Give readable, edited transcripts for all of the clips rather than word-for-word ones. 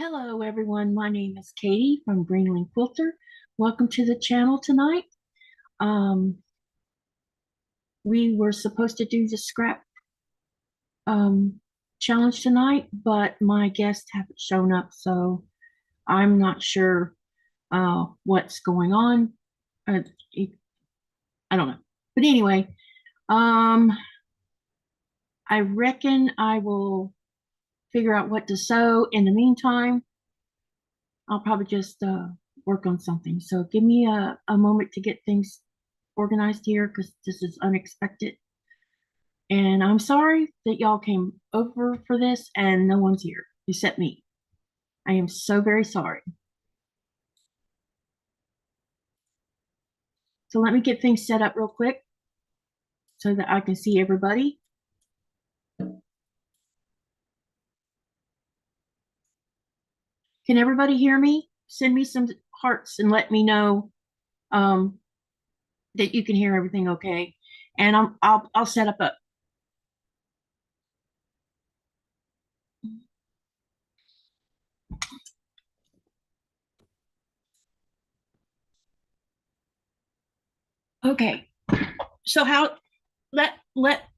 Hello everyone, my name is Katy from Greenland Quilter. Welcome to the channel tonight. We were supposed to do the scrap challenge tonight, but my guests haven't shown up, so I'm not sure what's going on. I don't know. But anyway, I reckon I will figure out what to sew. In the meantime, I'll probably just work on something. So give me a moment to get things organized here because this is unexpected. And I'm sorry that y'all came over for this and no one's here except me. I am so very sorry. So let me get things set up real quick so that I can see everybody. Can everybody hear me? Send me some hearts and let me know that you can hear everything okay. And I'll set up. Okay. So let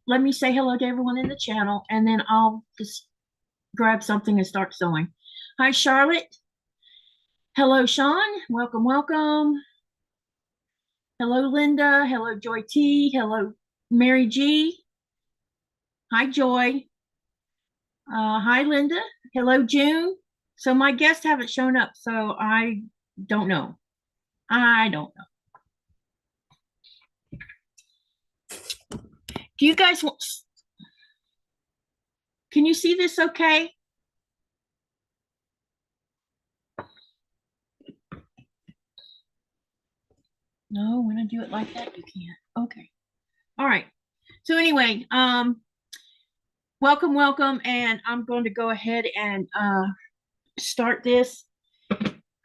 me say hello to everyone in the channel and then I'll just grab something and start sewing. Hi Charlotte. Hello Sean. Welcome. Hello Linda. Hello Joy T. Hello Mary G. Hi Joy. Hi Linda. Hello June. So my guests haven't shown up, so I don't know. Do you guys want? Can you see this okay? No, when I do it like that, you can't. Okay. All right. So anyway, welcome, and I'm going to go ahead and start this.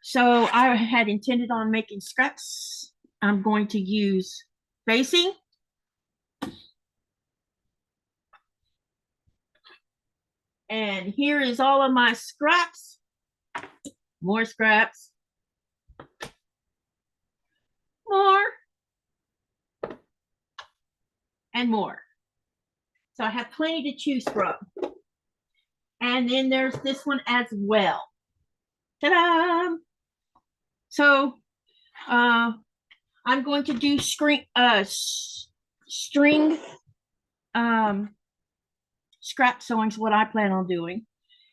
So I had intended on making scraps. I'm going to use facing. And here is all of my scraps. More scraps. More. And more. So I have plenty to choose from. And then there's this one as well. Ta-da! So I'm going to do string scrap sewing is what I plan on doing.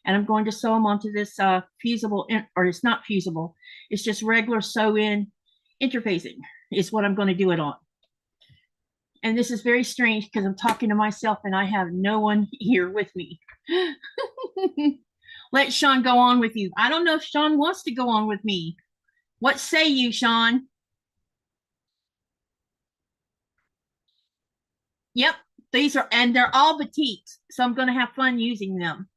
And I'm going to sew them onto this fusible, or it's not fusible, it's just regular sew-in interfacing is what I'm going to do it on. And this is very strange because I'm talking to myself and I have no one here with me. Let Sean go on with you. I don't know if Sean wants to go on with me. What say you, Sean? Yep, these are, and they're all batiks, so I'm going to have fun using them.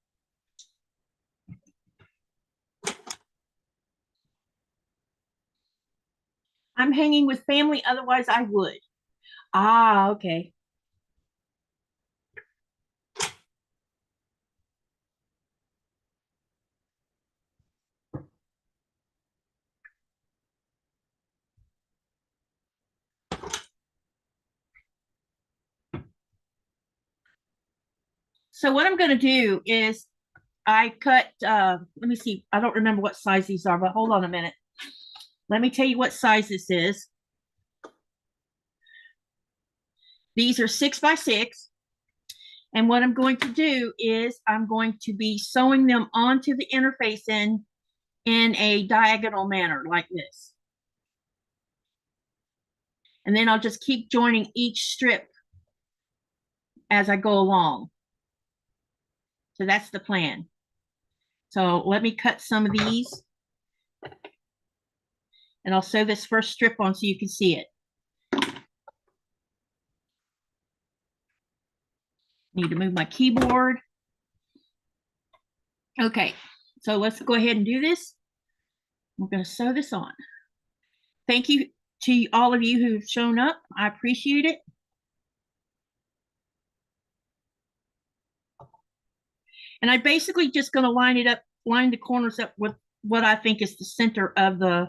I'm hanging with family, otherwise I would. Ah, okay. So what I'm going to do is I cut, let me see, I don't remember what size these are, but hold on a minute. Let me tell you what size this is. These are 6x6. And what I'm going to do is I'm going to be sewing them onto the interface in a diagonal manner like this. And then I'll just keep joining each strip as I go along. So that's the plan. So let me cut some of these. And I'll sew this first strip on so you can see it. Need to move my keyboard. Okay, so let's go ahead and do this. We're going to sew this on. Thank you to all of you who've shown up. I appreciate it. And I'm basically just going to line it up line the corners up with what I think is the center of the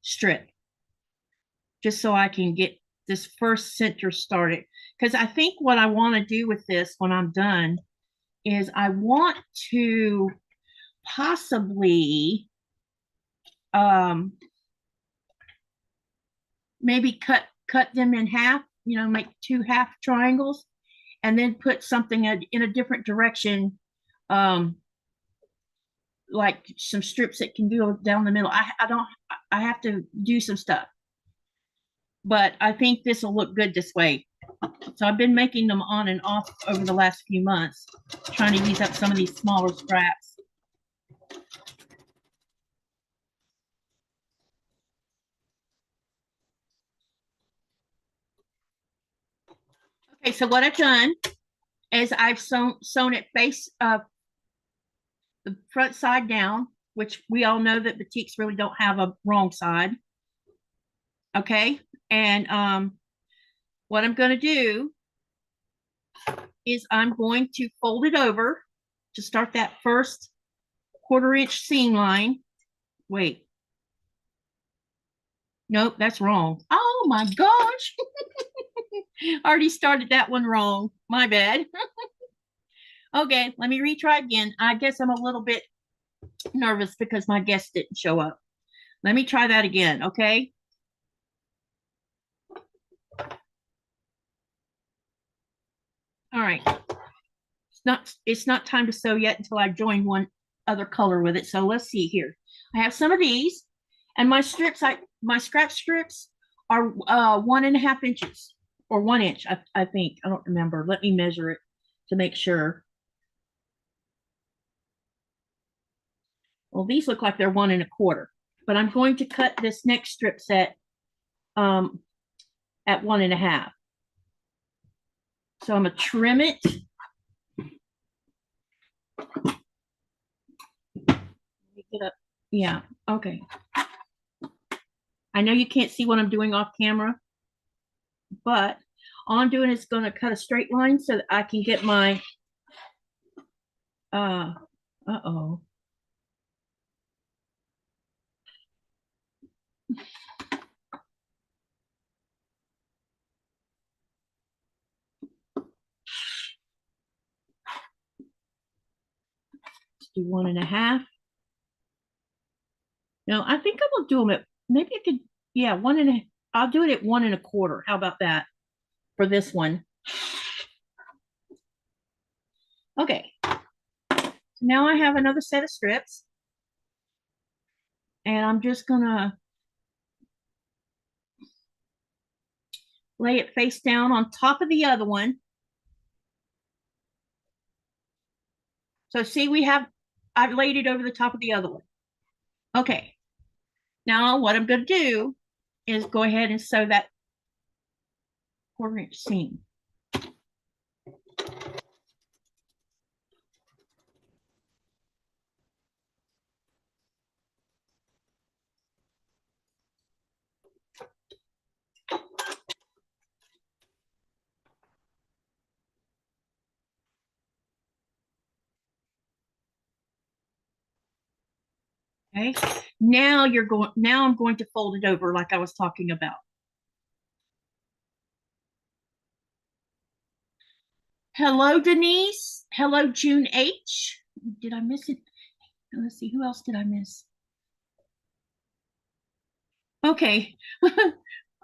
strip, just so I can get this first center started. Because I think what I want to do with this when I'm done is I want to possibly maybe cut them in half, you know, make 2 half triangles, and then put something in a different direction, like some strips that can go down the middle. I have to do some stuff, but I think this will look good this way. So I've been making them on and off over the last few months, trying to use up some of these smaller scraps. Okay, so what I've done is I've sewn it face up, the front side down, which we all know that batiks really don't have a wrong side. Okay, and what I'm going to do is I'm going to fold it over to start that first 1/4 inch seam line. Wait, nope, that's wrong. Oh my gosh. I already started that one wrong. My bad. Okay, let me retry again. I guess I'm a little bit nervous because my guest didn't show up. Let me try that again, okay? All right. It's not time to sew yet until I join one other color with it. So let's see here. I have some of these, and my strips, my scrap strips are 1.5 inches or 1 inch, I think. I don't remember. Let me measure it to make sure. Well, these look like they're 1 1/4, but I'm going to cut this next strip set at 1.5. So I'm gonna trim it. Get up. Yeah, okay. I know you can't see what I'm doing off camera, but all I'm doing is gonna cut a straight line so that I can get my, uh-oh. Let's do 1.5. No, I think I will do them at, maybe I could, yeah, 1.5. I'll do it at 1 1/4. How about that for this one? Okay. So now I have another set of strips, and I'm just gonna lay it face down on top of the other one. So see, I've laid it over the top of the other one. Okay. Now what I'm going to do is go ahead and sew that 1/4 inch seam. Okay. Now I'm going to fold it over like I was talking about. Hello, Denise. Hello, June H. Did I miss it? Let's see, who else did I miss? Okay.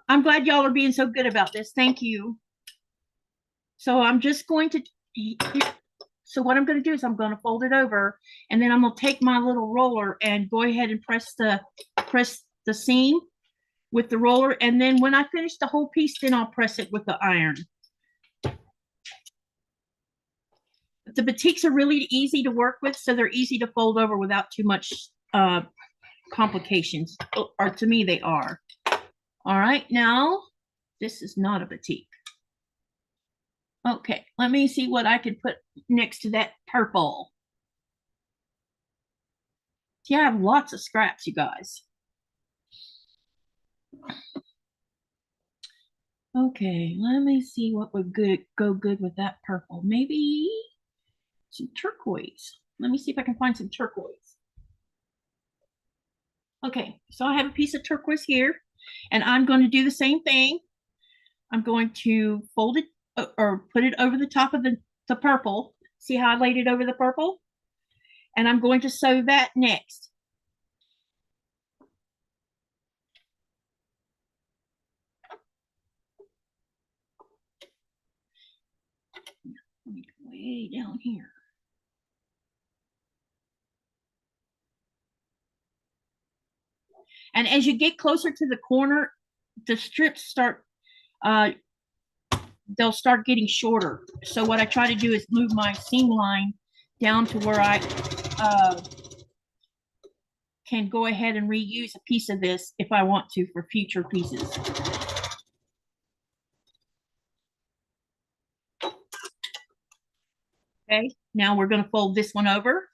I'm glad y'all are being so good about this. Thank you. So I'm just going to, so what I'm going to do is I'm going to fold it over, and then I'm going to take my little roller and go ahead and press the seam with the roller. And then when I finish the whole piece, then I'll press it with the iron. The batiks are really easy to work with, so they're easy to fold over without too much complications, or to me they are. All right, now this is not a batik. Okay, let me see what I can put next to that purple. See, I have lots of scraps, you guys. Okay, let me see what would go good with that purple. Maybe some turquoise. let me see if I can find some turquoise. Okay, so I have a piece of turquoise here, and I'm going to do the same thing. I'm going to fold it or put it over the top of the purple. See how I laid it over the purple? And I'm going to sew that next. Let me go way down here. And as you get closer to the corner, the strips start, they'll start getting shorter. So what I try to do is move my seam line down to where I can go ahead and reuse a piece of this if I want to for future pieces. Okay, now we're going to fold this one over.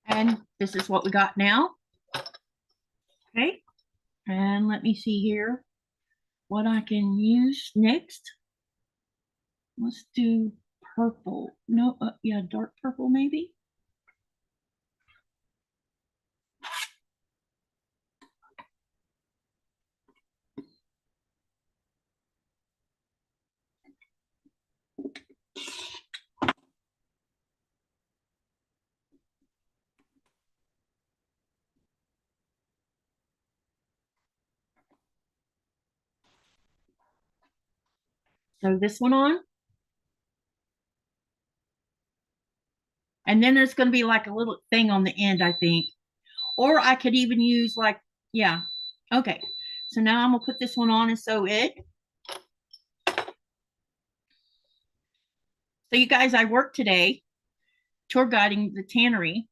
And this is what we got now. Okay, and let me see here what I can use next. Let's do purple. No, yeah, dark purple maybe. So this one on. And then there's going to be like a little thing on the end, I think. Or I could even use like, yeah. Okay. So now I'm going to put this one on and sew it. So you guys, I worked today tour guiding the tannery.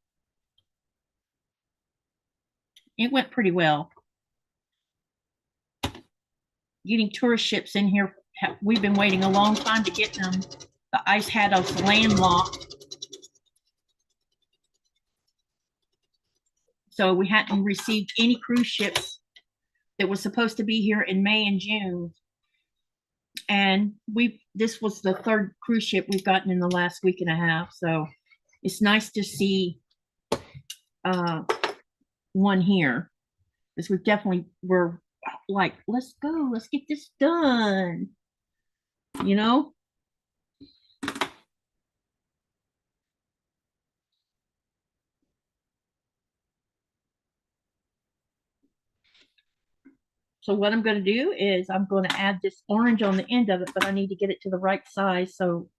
It went pretty well. Getting tourist ships in here, we've been waiting a long time to get them. The ice had us landlocked. So we hadn't received any cruise ships that was supposed to be here in May and June. And this was the third cruise ship we've gotten in the last week and a half. So it's nice to see one here, because we definitely were like, let's go, let's get this done, you know? So what I'm going to do is I'm going to add this orange on the end of it, but I need to get it to the right size. So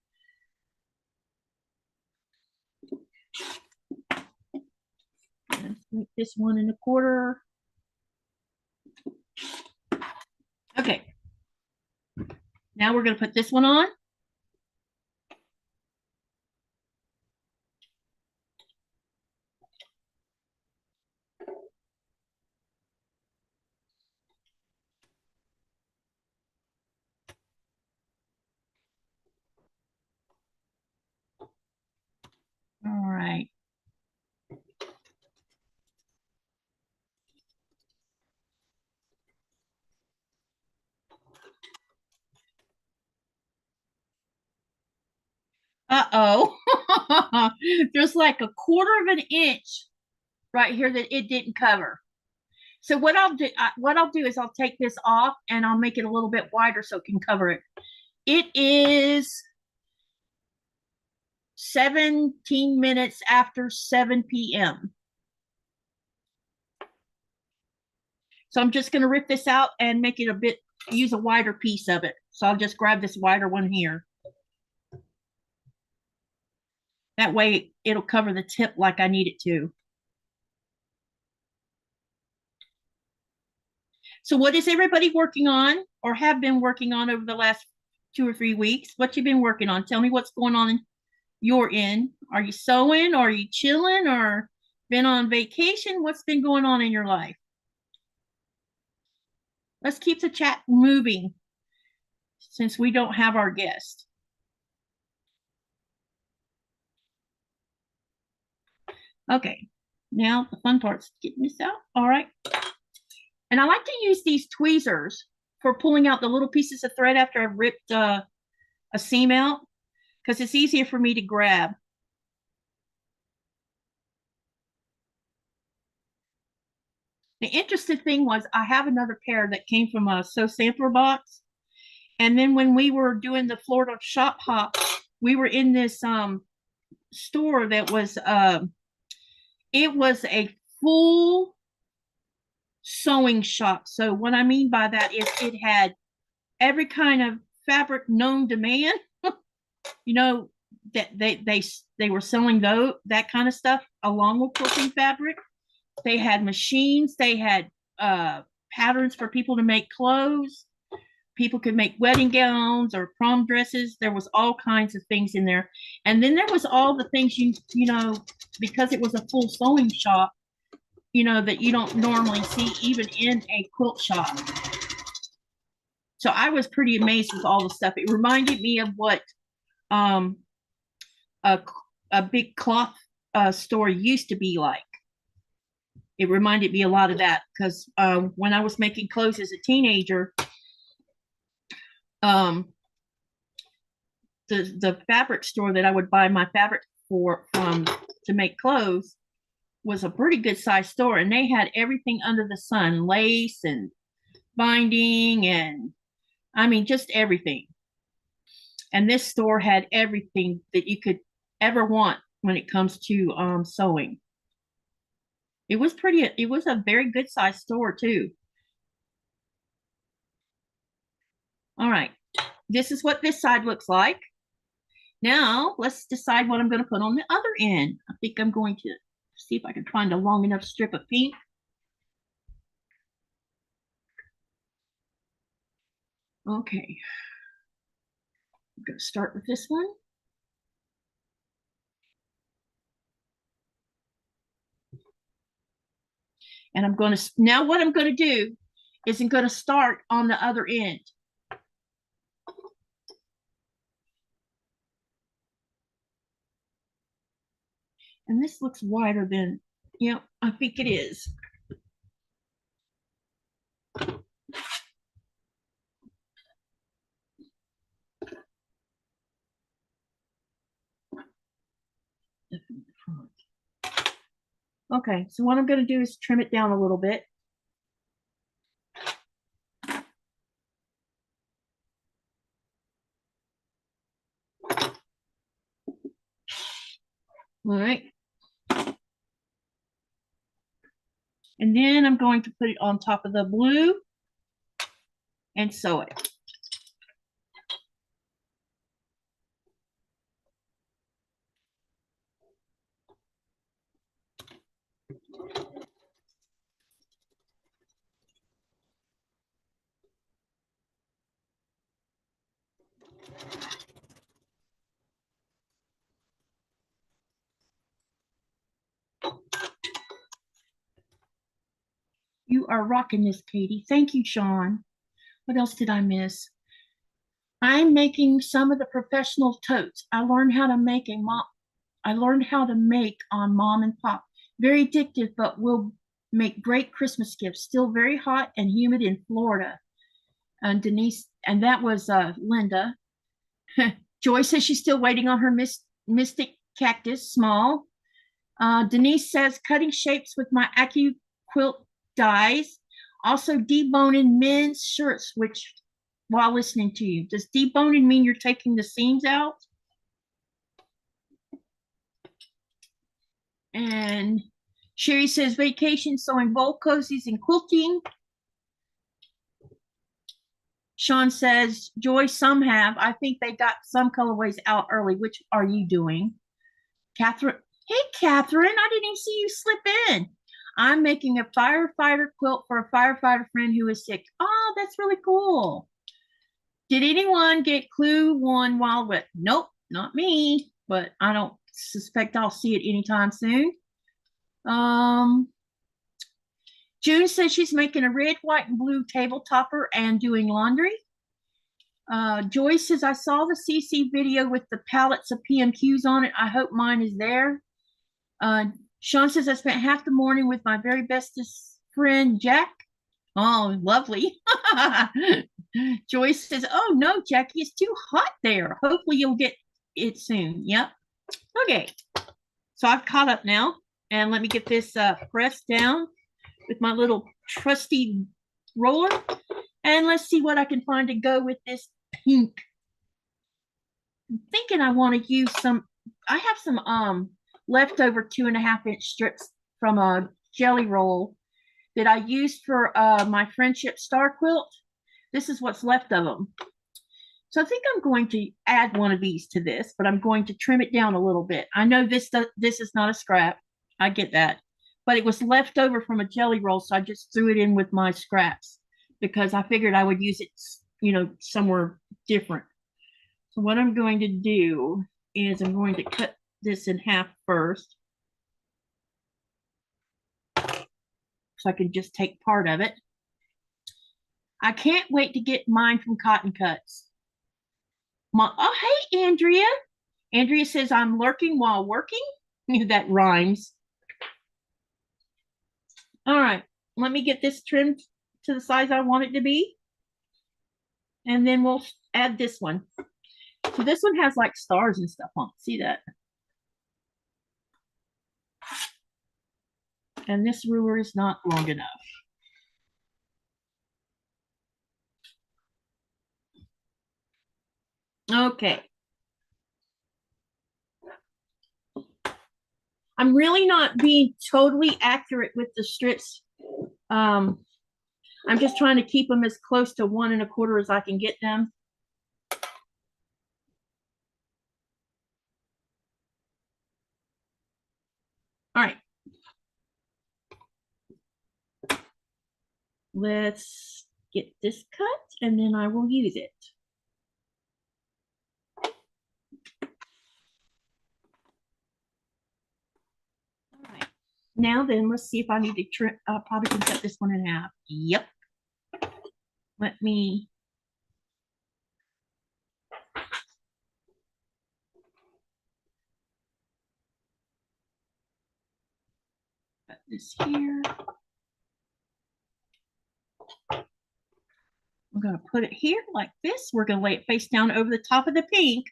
let's make this 1 1/4. Okay. Now we're going to put this one on. All right. Uh-oh. There's like a 1/4 of an inch right here that it didn't cover. So what I'll do is I'll take this off and I'll make it a little bit wider so it can cover it. It is 17 minutes after 7 p.m. So I'm just going to rip this out and make it use a wider piece of it. So I'll just grab this wider one here. That way it'll cover the tip like I need it to. So what is everybody working on or have been working on over the last 2 or 3 weeks? What you been working on? Tell me what's going on in your end. Are you sewing? Or are you chilling? Or been on vacation? What's been going on in your life? Let's keep the chat moving since we don't have our guest. Okay, now the fun part's getting this out. All right. And I like to use these tweezers for pulling out the little pieces of thread after I've ripped a seam out, because it's easier for me to grab. The interesting thing was I have another pair that came from a Sew Sampler box. And then when we were doing the Florida shop hop, we were in this store that was it was a full sewing shop. So what I mean by that is it had every kind of fabric known to man. You know, that they were selling that kind of stuff along with quilting fabric. They had machines, they had patterns for people to make clothes. People could make wedding gowns or prom dresses. There was all kinds of things in there. And then there was all the things you know, because it was a full sewing shop, you know, that you don't normally see even in a quilt shop. So I was pretty amazed with all the stuff. It reminded me of what a big cloth store used to be like. It reminded me a lot of that because when I was making clothes as a teenager, the fabric store that I would buy my fabric from to make clothes was a pretty good sized store, and they had everything under the sun, lace and binding, and I mean just everything. And this store had everything that you could ever want when it comes to sewing. It was a very good sized store too. All right, this is what this side looks like. Now let's decide what I'm going to put on the other end. I think I'm going to see if I can find a long enough strip of pink. Okay, I'm going to start with this one. And I'm going to, now what I'm going to do is I'm going to start on the other end. And this looks wider than, yeah, I think it is. Okay, so what I'm going to do is trim it down a little bit. All right. And then I'm going to put it on top of the blue and sew it. You are rocking this, Katy. Thank you, Sean. What else did I miss? I'm making some of the professional totes. I learned how to make on Mom and Pop. Very addictive, but will make great Christmas gifts. Still very hot and humid in Florida. And Denise, and that was Linda. Joy says she's still waiting on her mystic cactus, small. Denise says cutting shapes with my AccuQuilt dies. Also deboning men's shirts, which while listening to you. Does deboning mean you're taking the seams out? And Sherry says vacation sewing bowl cozies and quilting. Sean says, Joy, some have. I think they got some colorways out early. Which are you doing? Catherine, hey, Catherine, I didn't even see you slip in. I'm making a firefighter quilt for a firefighter friend who is sick. Oh, that's really cool. Did anyone get Clue 1 Wild Wet? Nope, not me, but I don't suspect I'll see it anytime soon. June says she's making a red, white, and blue table topper and doing laundry. Joyce says, I saw the CC video with the pallets of PMQs on it. I hope mine is there. Sean says, I spent half the morning with my very bestest friend, Jack. Oh, lovely. Joyce says, oh no, Jackie, it's too hot there. Hopefully you'll get it soon. Yep. Okay. So I've caught up now. And let me get this pressed down with my little trusty roller. And let's see what I can find to go with this pink. I'm thinking I want to use some, I have some leftover 2.5-inch strips from a jelly roll that I used for my Friendship Star quilt. This is what's left of them. So I think I'm going to add one of these to this, but I'm going to trim it down a little bit. I know this is not a scrap. I get that. But it was left over from a jelly roll, so I just threw it in with my scraps because I figured I would use it, you know, somewhere different. So what I'm going to do is I'm going to cut this in half first. So I can just take part of it. I can't wait to get mine from Cotton Cuts. Oh, hey, Andrea. Andrea says, I'm lurking while working. That rhymes. All right, let me get this trimmed to the size I want it to be. And then we'll add this one. So this one has like stars and stuff on it. See that? And this ruler is not long enough. Okay. I'm really not being totally accurate with the strips. I'm just trying to keep them as close to 1 1/4 as I can get them. All right. Let's get this cut and then I will use it. All right. Now then, let's see if I need to trim. I probably can cut this one in half. Yep. Let me. Cut this here. I'm going to put it here like this. We're going to lay it face down over the top of the pink.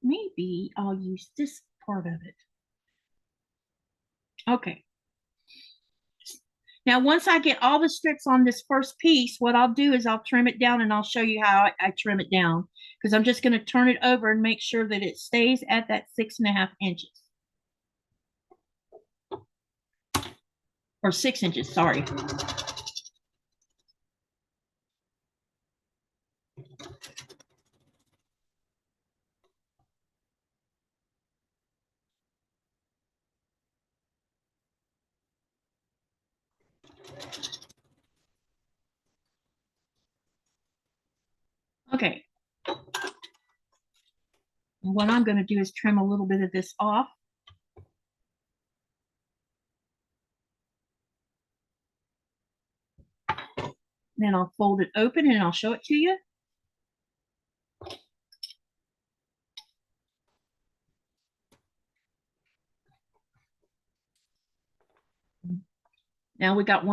Maybe I'll use this part of it. Okay. Now, once I get all the strips on this first piece, what I'll do is I'll trim it down and I'll show you how I trim it down because I'm just going to turn it over and make sure that it stays at that 6.5 inches. Or 6 inches, sorry. Okay. And what I'm going to do is trim a little bit of this off. Then I'll fold it open and I'll show it to you. Now we got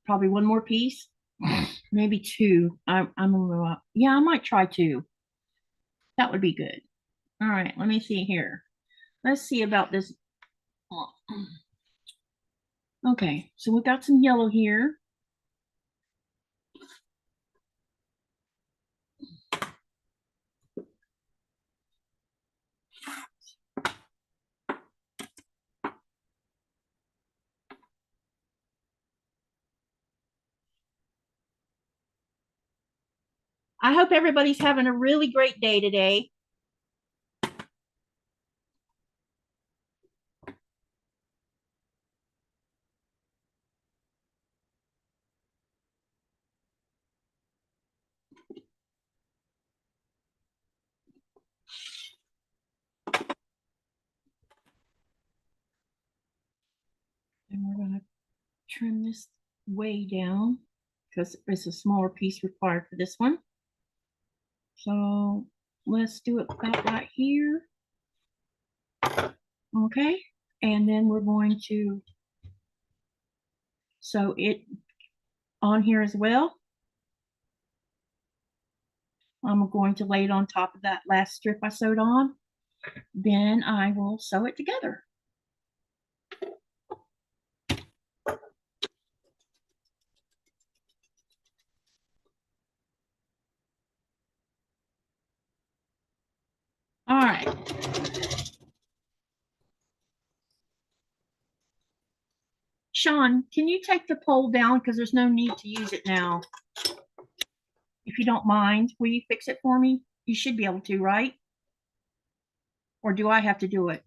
probably one more piece, maybe two. I'm a little, yeah, I might try two. That would be good. All right, let me see here. Let's see about this. Okay, so we got some yellow here. I hope everybody's having a really great day today. And we're going to trim this way down because it's a smaller piece required for this one. So let's do it about right here. Okay. And then we're going to sew it on here as well. I'm going to lay it on top of that last strip I sewed on. Then I will sew it together. All right. Sean, can you take the pole down because there's no need to use it now? If you don't mind, will you fix it for me? You should be able to, right? Or do I have to do it?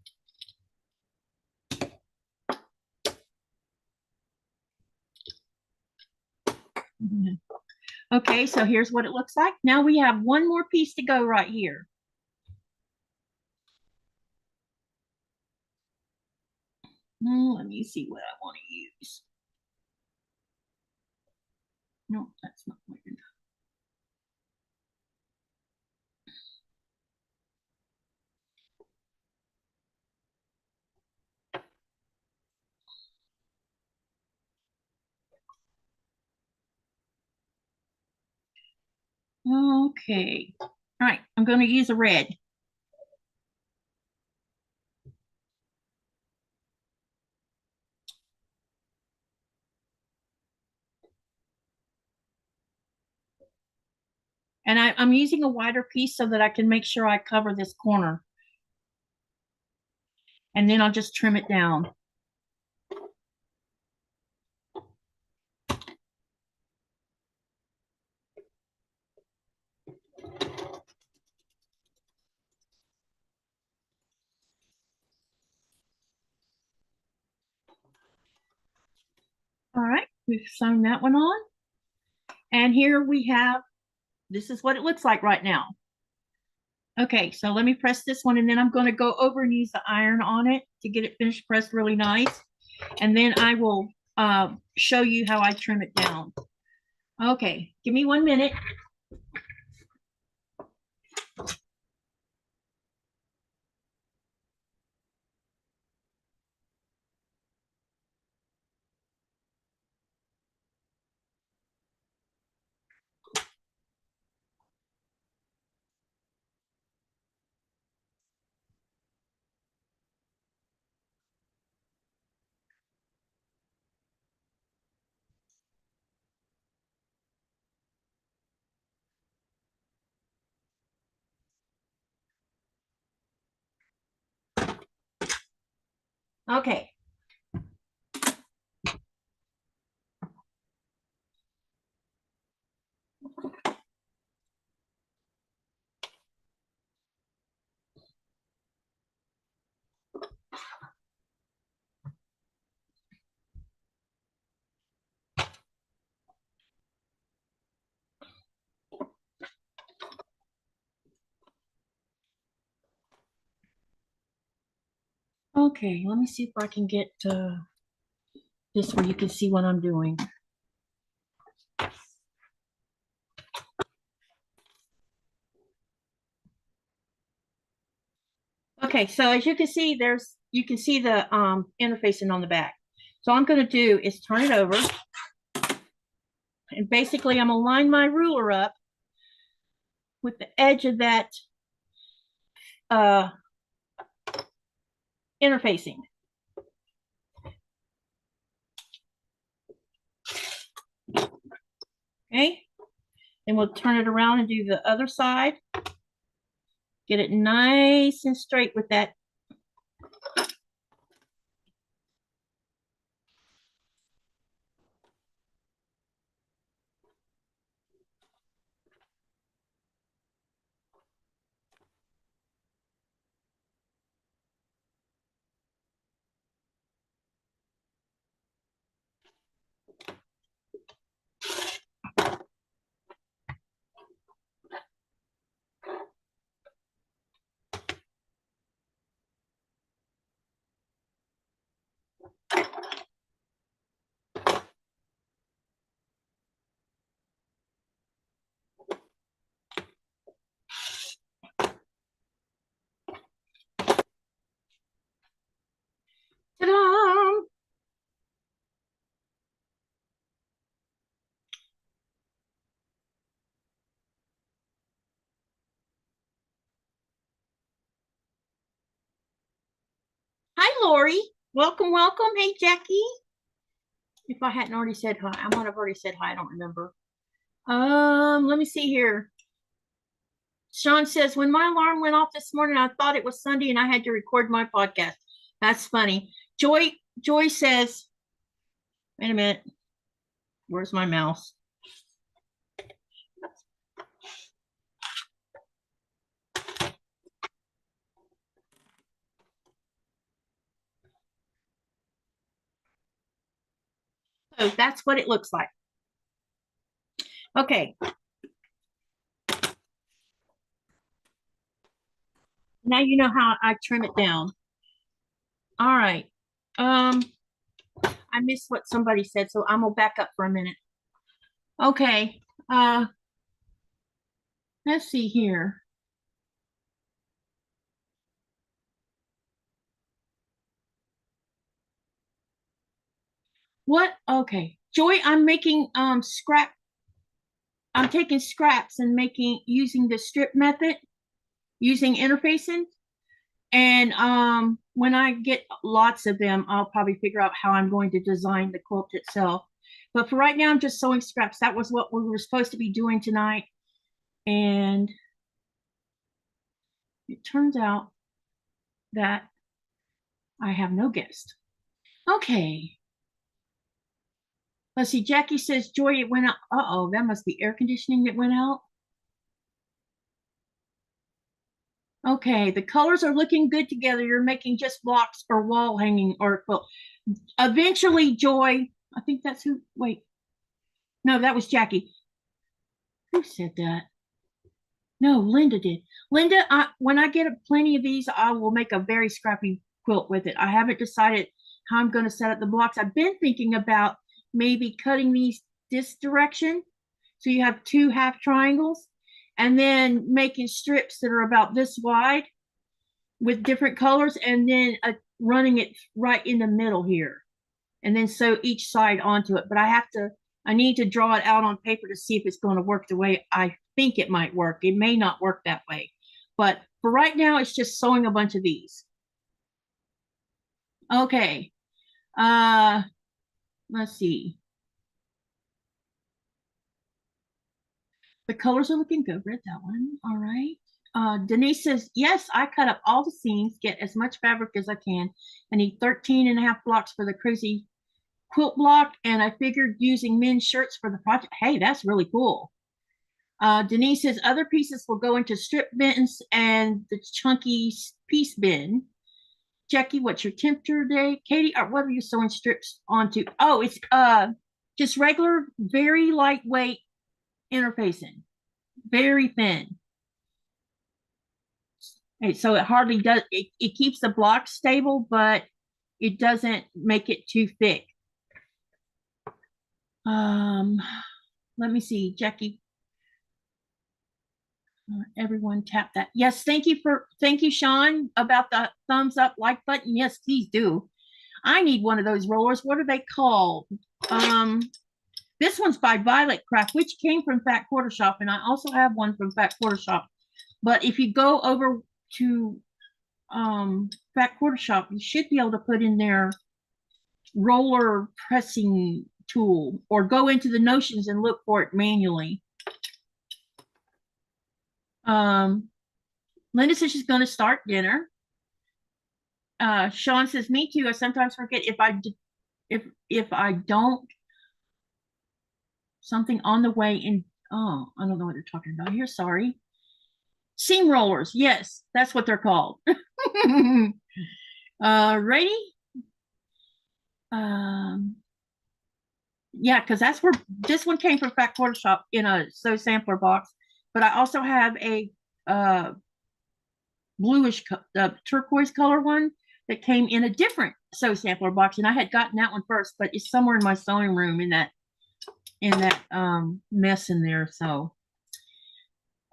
Okay, so here's what it looks like. Now we have one more piece to go right here. Let me see what I want to use. No, that's not what you're doing. Okay. All right, I'm going to use a red. And I'm using a wider piece so that I can make sure I cover this corner. And then I'll just trim it down. All right, we've sewn that one on. And here we have, this is what it looks like right now. Okay, so let me press this one and then I'm going to go over and use the iron on it to get it finished pressed really nice. And then I will show you how I trim it down. Okay, give me 1 minute. Okay. Okay, let me see if I can get this where you can see what I'm doing. Okay, so as you can see, you can see the interfacing on the back. So all I'm going to do is turn it over. And basically, I'm going to line my ruler up with the edge of that interfacing. Okay, then we'll turn it around and do the other side. Get it nice and straight with that. Lori. Welcome, welcome. Hey, Jackie. If I hadn't already said hi, I might have already said hi. I don't remember. Let me see here. Sean says, when my alarm went off this morning, I thought it was Sunday and I had to record my podcast. That's funny. Joy says, wait a minute. Where's my mouse? So that's what it looks like. Okay. Now you know how I trim it down. All right. I missed what somebody said, so I'm gonna back up for a minute. Okay. Let's see here. What? Okay. Joy, I'm making I'm taking scraps and using the strip method, using interfacing. And when I get lots of them, I'll probably figure out how I'm going to design the quilt itself. But for right now, I'm just sewing scraps. That was what we were supposed to be doing tonight. And it turns out that I have no guest. Okay. Let's see. Jackie says, Joy, it went out. Uh-oh, that must be air conditioning that went out. Okay, the colors are looking good together. You're making just blocks or wall hanging or quilt. Eventually, Joy, I think that's who, wait. No, that was Jackie. Who said that? No, Linda did. Linda, when I get plenty of these, I will make a very scrappy quilt with it. I haven't decided how I'm going to set up the blocks. I've been thinking about maybe cutting these this direction. So you have two half triangles and then making strips that are about this wide with different colors and then running it right in the middle here. And then sew each side onto it. But I need to draw it out on paper to see if it's going to work the way I think it might work. It may not work that way. But for right now, it's just sewing a bunch of these. Okay. Let's see. The colors are looking good. Read that one. All right. Denise says, yes, I cut up all the seams, get as much fabric as I can. I need 13 and a half blocks for the crazy quilt block, and I figured using men's shirts for the project. Hey, that's really cool. Denise says other pieces will go into strip bins and the chunky piece bin. Jackie, what's your temperature today? Katy, what are you sewing strips onto? Oh, it's just regular, very lightweight interfacing, very thin. Okay, so it hardly does, it keeps the block stable, but it doesn't make it too thick. Let me see, Jackie. Everyone tap that. Yes, thank you, Sean, about the thumbs up like button. Yes, please do. I need one of those rollers. What are they called? This one's by Violet Craft, which came from Fat Quarter Shop, and I also have one from Fat Quarter Shop. But if you go over to Fat Quarter Shop, you should be able to put in their roller pressing tool, or go into the notions and look for it manually. Linda says she's going to start dinner. Sean says, me too. I sometimes forget if I don't something on the way in. Oh, I don't know what they're talking about here. Sorry. Seam rollers. Yes, that's what they're called. Ready? Yeah, because that's where this one came from Fat Quarter Shop in a sew sampler box. But I also have a bluish, turquoise color one that came in a different sew sampler box, and I had gotten that one first, but it's somewhere in my sewing room in that mess in there. So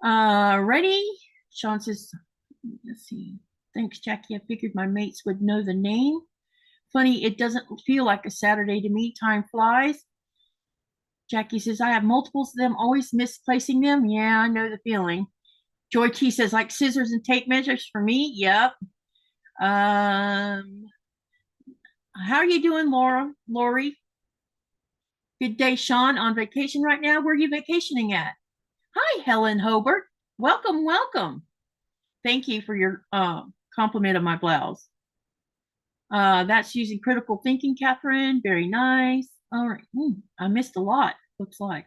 ready? Sean says, let's see. Thanks, Jackie. I figured my mates would know the name. Funny, it doesn't feel like a Saturday to me. Time flies. Jackie says, I have multiples of them, always misplacing them. Yeah, I know the feeling. Joy T says, like scissors and tape measures for me. Yep. How are you doing, Laura? Lori? Good day, Sean. On vacation right now? Where are you vacationing at? Hi, Helen Hobart. Welcome, welcome. Thank you for your compliment of my blouse. That's using critical thinking, Catherine. Very nice. All right. I missed a lot, looks like.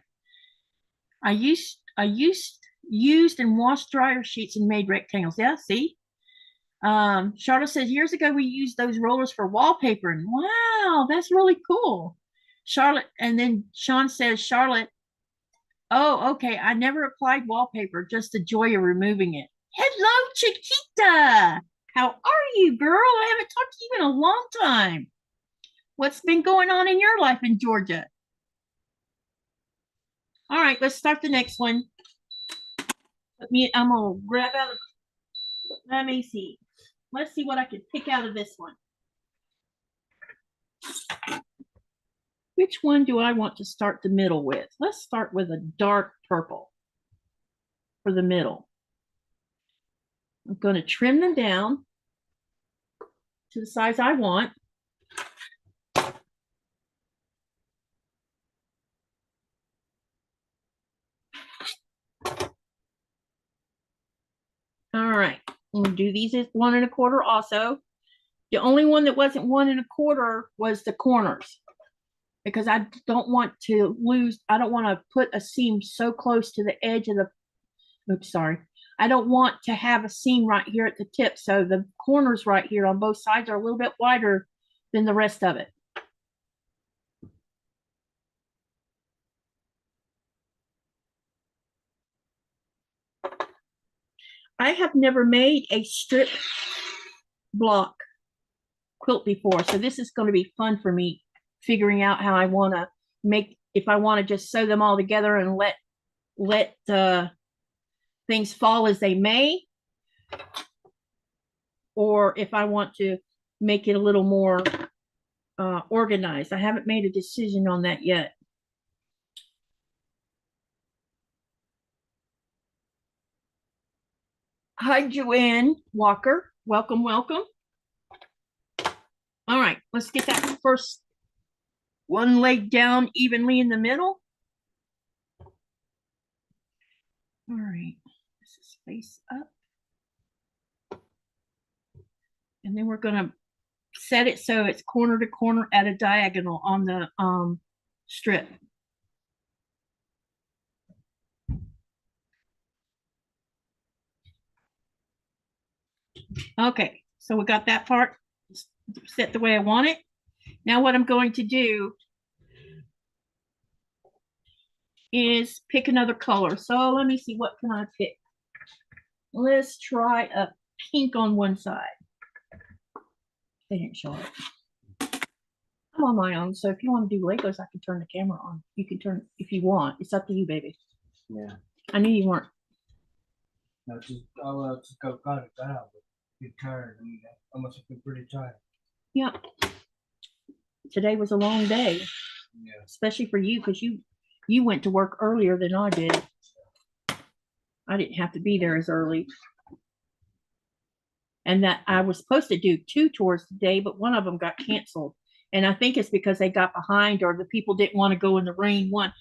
I used and washed dryer sheets and made rectangles. Yeah, see? Charlotte says years ago we used those rollers for wallpapering. Wow, that's really cool. Charlotte, and then Sean says, Charlotte, oh, okay. I never applied wallpaper, just the joy of removing it. Hello, Chiquita. How are you, girl? I haven't talked to you in a long time. What's been going on in your life in Georgia? All right, let's start the next one. I'm gonna grab out of, let me see. Let's see what I can pick out of this one. Which one do I want to start the middle with? Let's start with a dark purple for the middle. I'm going to trim them down to the size I want. All right, we'll do these at 1 1/4 also. The only one that wasn't 1 1/4 was the corners, because I don't want to lose, I don't want to put a seam so close to the edge of the, oops, sorry. I don't want to have a seam right here at the tip. So the corners right here on both sides are a little bit wider than the rest of it. I have never made a strip block quilt before, so this is going to be fun for me, figuring out how I want to make, if I want to just sew them all together and let things fall as they may, or if I want to make it a little more organized. I haven't made a decision on that yet. Hi, Joanne Walker. Welcome, welcome. All right, let's get that first one leg down evenly in the middle. All right, this is face up. And then we're going to set it so it's corner to corner at a diagonal on the strip. Okay, so we got that part set the way I want it. Now what I'm going to do is pick another color. So let me see, what can I pick? Let's try a pink on one side. They didn't show it. I'm on my own, so if you want to do Legos, I can turn the camera on. You can turn if you want. It's up to you, baby. Yeah. I knew you weren't. No, I'll just go cut it out. Get tired. I must have been pretty tired. Yeah. Today was a long day. Yeah. Especially for you, because you went to work earlier than I did. I didn't have to be there as early. And that I was supposed to do 2 tours today, but one of them got canceled. And I think it's because they got behind, or the people didn't want to go in the rain one.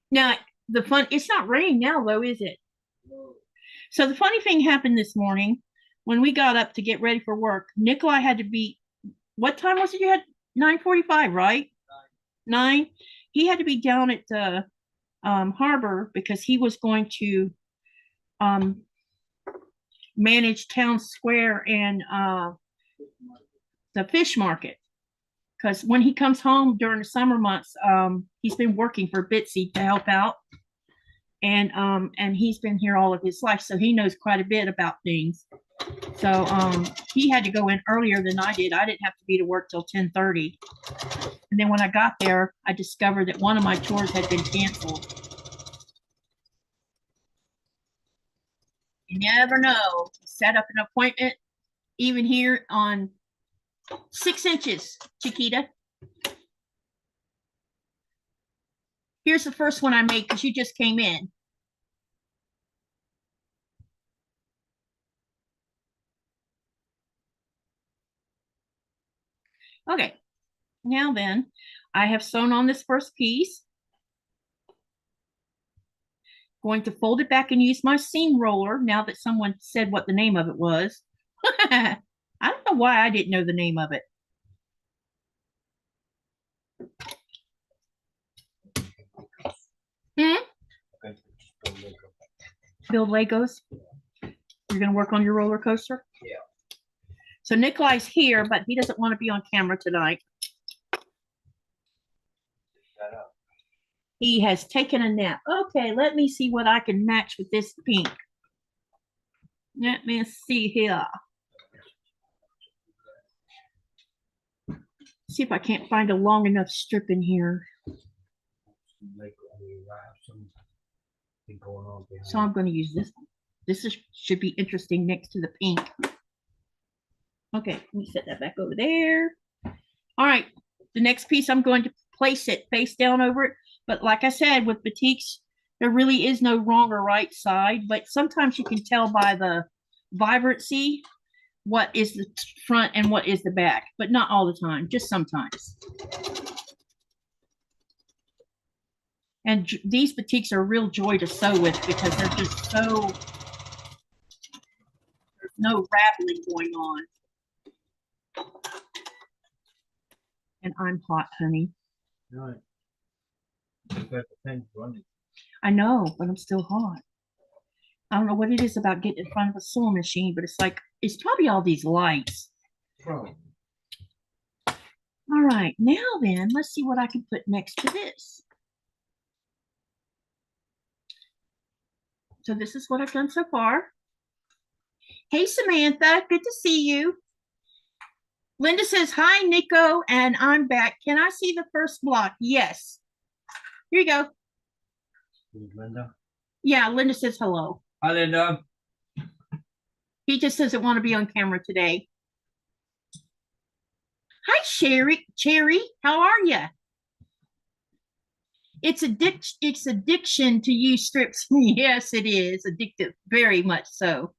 Now, it's not raining now though, is it? So the funny thing happened this morning when we got up to get ready for work. Nikolai had to be, what time was it you had? 9:45, right? 9. He had to be down at the harbor because he was going to manage town square and the fish market. Because when he comes home during the summer months, he's been working for Bitsy to help out. And he's been here all of his life, so he knows quite a bit about things. So he had to go in earlier than I did. I didn't have to be to work till 10:30. And then when I got there, I discovered that one of my tours had been canceled. You never know. Set up an appointment, even here on 6 inches, Chiquita. Here's the first one I made because you just came in. Okay, Now then, I have sewn on this first piece. Going to fold it back and use my seam roller now that someone said what the name of it was. I don't know why I didn't know the name of it. Build Legos. You're going to work on your roller coaster? Yeah. So Nikolai's here, but he doesn't want to be on camera tonight. He has taken a nap. Okay, let me see what I can match with this pink. Let me see here. See if I can't find a long enough strip in here. So I'm going to use this one. This should be interesting next to the pink. Okay, let me set that back over there. All right, the next piece I'm going to place it face down over it. But like I said, with batiks, there really is no wrong or right side, but sometimes you can tell by the vibrancy what is the front and what is the back, but not all the time, just sometimes. And these batiks are a real joy to sew with because they're just so, there's no rattling going on. And I'm hot, honey. Right. You got the thing running. I know, but I'm still hot. I don't know what it is about getting in front of a sewing machine, but it's like, it's probably all these lights. Probably. All right, now then, let's see what I can put next to this. So this is what I've done so far. Hey, Samantha, good to see you. Linda says, hi, Nico, and I'm back. Can I see the first block? Yes. Here you go. Linda? Yeah, Linda says hello. Hi, Linda. He just doesn't want to be on camera today. Hi, Cherry, how are you? It's addiction to use strips. Yes, it is addictive, very much so.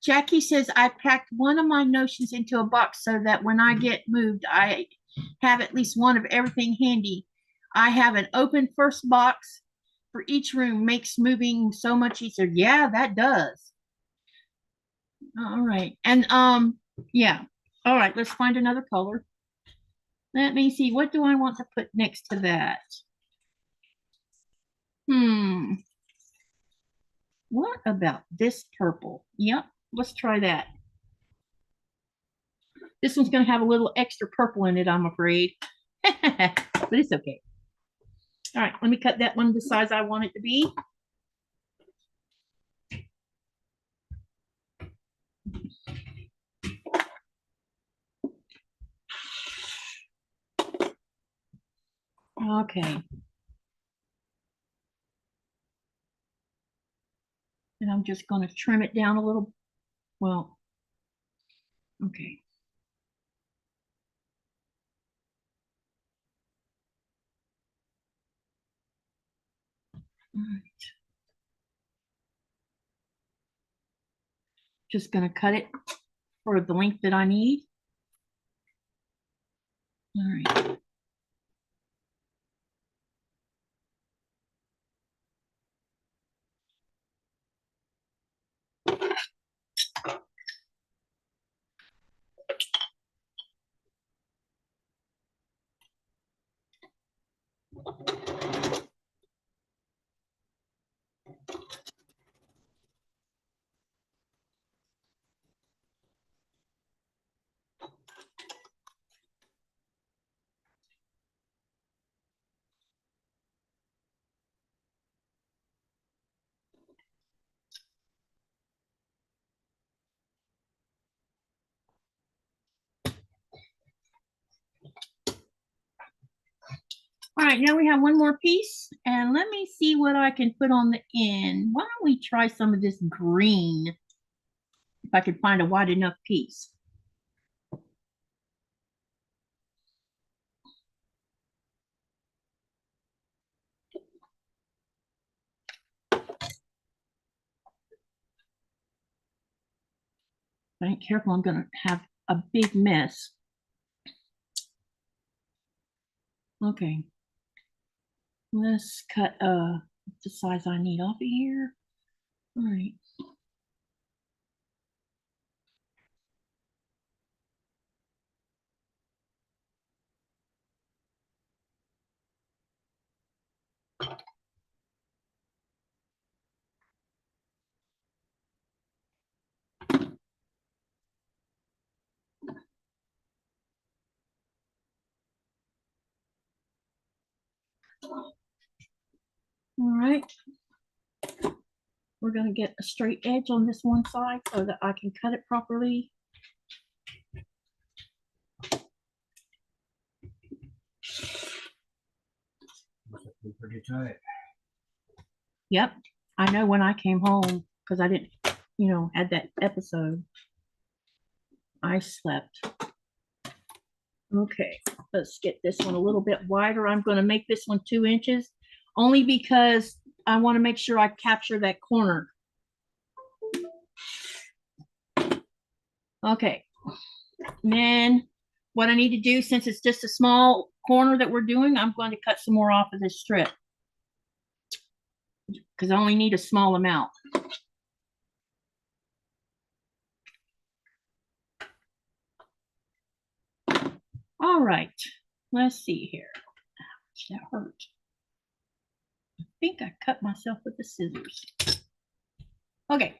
Jackie says, I packed one of my notions into a box so that when I get moved, I have at least one of everything handy. I have an open first box for each room, makes moving so much easier. Yeah, that does. All right. And yeah. All right, let's find another color. Let me see. What do I want to put next to that? What about this purple? Yep, let's try that. This one's going to have a little extra purple in it, I'm afraid. But it's okay. All right, let me cut that one the size I want it to be. Okay. And I'm just going to trim it down a little. Well, okay. All right. Just going to cut it for the length that I need. All right. All right, now we have one more piece, and let me see what I can put on the end. Why don't we try some of this green, if I can find a wide enough piece. I ain't careful, I'm gonna have a big mess. Okay. Let's cut the size I need off of here. All right. All right. We're going to get a straight edge on this one side so that I can cut it properly. Must have been pretty tight. Yep. I know when I came home, because I didn't, had that episode. I slept. Okay, let's get this one a little bit wider. I'm going to make this one 2 inches only because I want to make sure I capture that corner. Okay, and then what I need to do, since it's just a small corner that we're doing, I'm going to cut some more off of this strip because I only need a small amount. All right, let's see here. Ouch, that hurt. I think I cut myself with the scissors. Okay.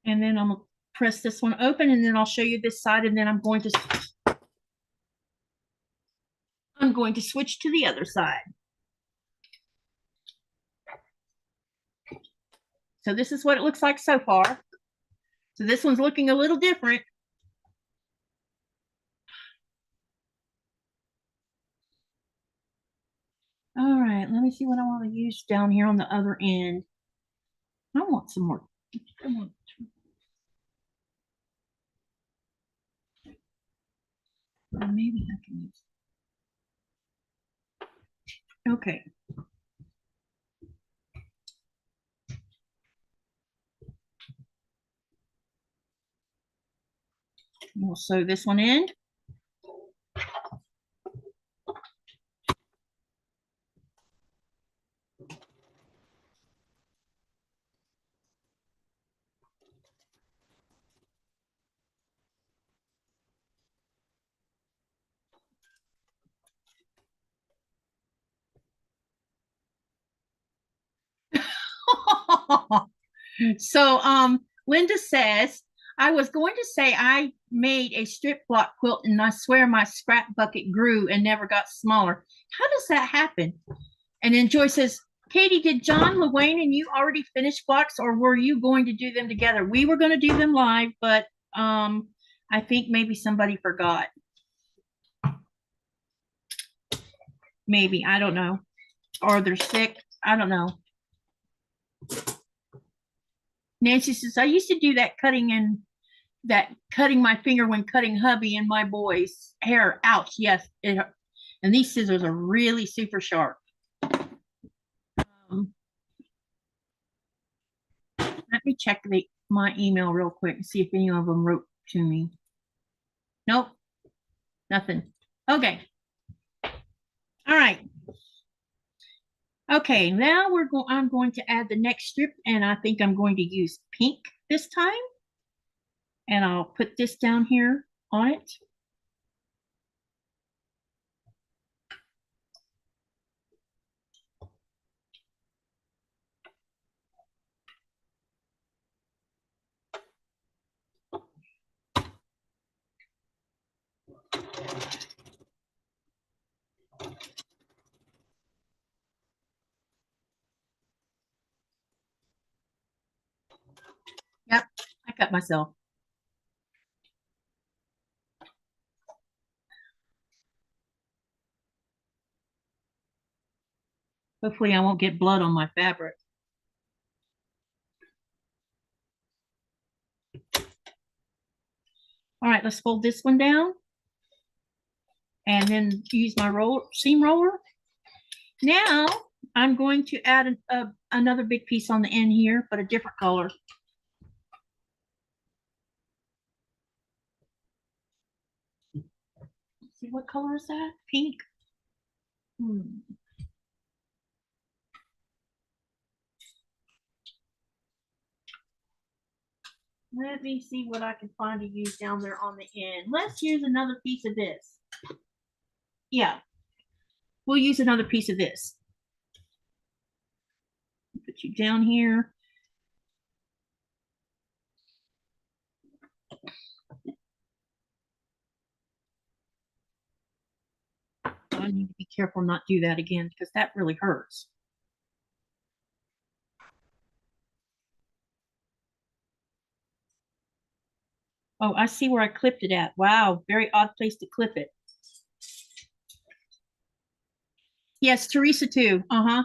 And then I'm gonna press this one open, and then I'll show you this side, and then I'm going to switch to the other side. So this is what it looks like so far. So this one's looking a little different. All right, let me see what I want to use down here on the other end. I want some more. Come on. Or maybe I can use. Okay. We'll sew this one in. So Linda says, I was going to say I made a strip block quilt and I swear my scrap bucket grew and never got smaller. How does that happen? And then Joy says, Katie, did John, LaWayne, and you already finish blocks, or were you going to do them together? We were going to do them live, but I think maybe somebody forgot. Maybe, I don't know. Or they're sick. I don't know. Nancy says, I used to do that cutting my finger when cutting hubby and my boy's hair. Ouch. Yes. And these scissors are really super sharp. Let me check my email real quick and see if any of them wrote to me. Nope. Nothing. Okay. All right. Okay, now I'm going to add the next strip, and I think I'm going to use pink this time. And I'll put this down here on it. Yep, I cut myself. Hopefully I won't get blood on my fabric. All right, let's fold this one down. And then use my seam roller. Now I'm going to add another big piece on the end here, but a different color. Let's see, what color is that? Pink. Let me see what I can find to use down there on the end. Let's use another piece of this. Yeah, we'll use another piece of this. Put you down here. I need to be careful not do that again because that really hurts. Oh, I see where I clipped it at. Wow, very odd place to clip it. Yes, Teresa too. Uh-huh.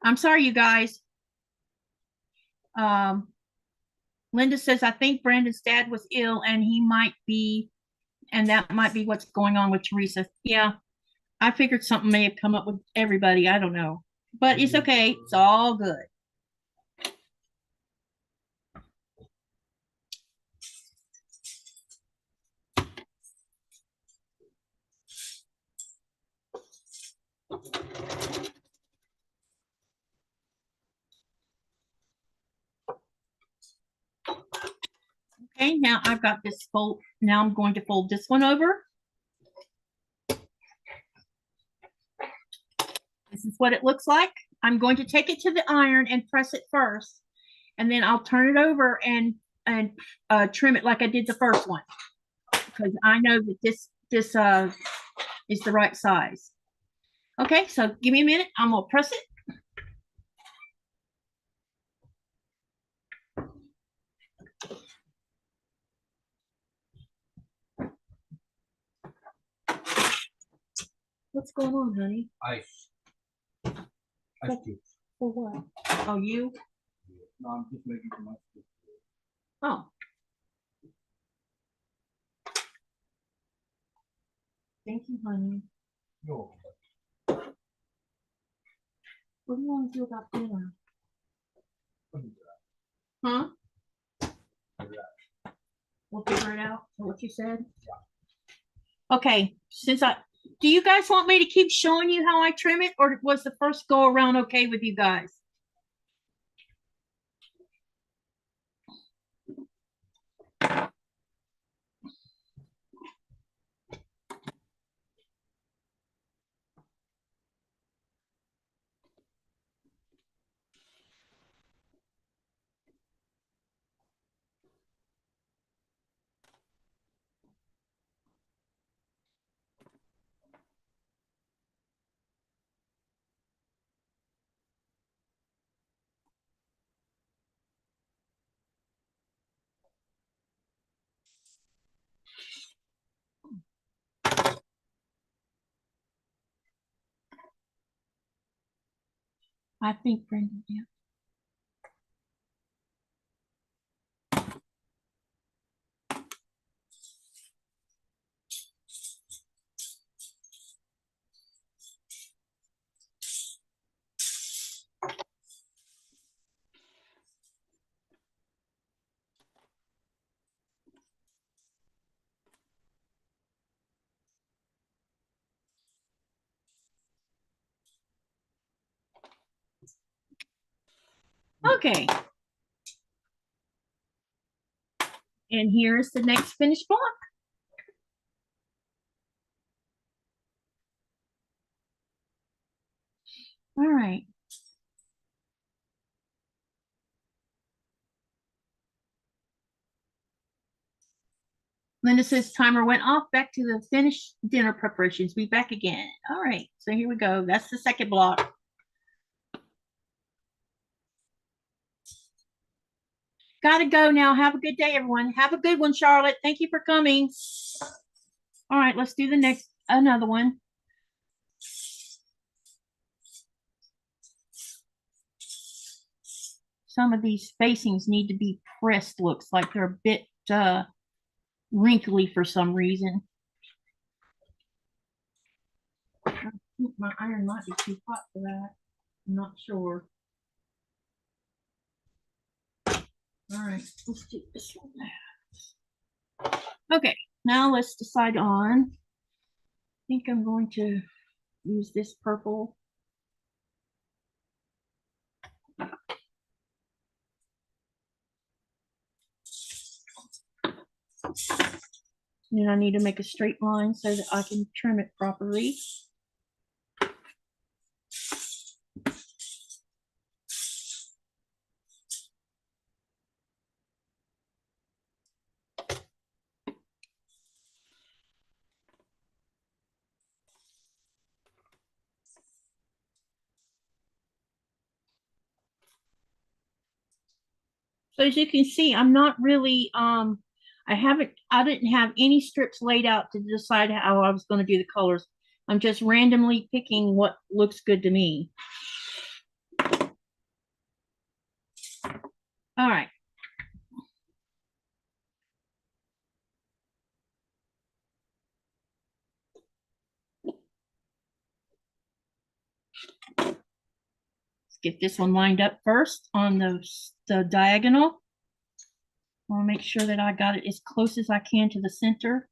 I'm sorry, you guys. Linda says, I think Brandon's dad was ill and he might be, and that might be what's going on with Teresa. Yeah, I figured something may have come up with everybody. I don't know, but it's okay. It's all good. Okay, now I've got this fold. Now I'm going to fold this one over. This is what it looks like. I'm going to take it to the iron and press it first, and then I'll turn it over and trim it like I did the first one, because I know that this is the right size. Okay, so give me a minute. I'm gonna press it. What's going on, honey? Ice. Ice cubes. For what? Oh, you? No, I'm just making some ice cubes. Oh. Thank you, honey. No. What do you want to do about dinner? Huh? We'll figure it out. What you said? Yeah. Okay. Do you guys want me to keep showing you how I trim it, or was the first go around okay with you guys? I think Brendan, yeah. Okay. And here's the next finished block. All right. Linda says timer went off. Back to the finished dinner preparations. Be back again. All right. So here we go. That's the second block. Gotta go now. Have a good day, everyone. Have a good one, Charlotte. Thank you for coming. All right, let's do another one. some of these facings need to be pressed. Looks like they're a bit wrinkly for some reason. I think my iron might be too hot for that. I'm not sure. All right, let's do this one now. Okay, now let's decide on. I think I'm going to use this purple. Then I need to make a straight line so that I can trim it properly. So as you can see, I'm not really, I didn't have any strips laid out to decide how I was going to do the colors. I'm just randomly picking what looks good to me. All right. Let's get this one lined up first on the diagonal. I want to make sure that I got it as close as I can to the center.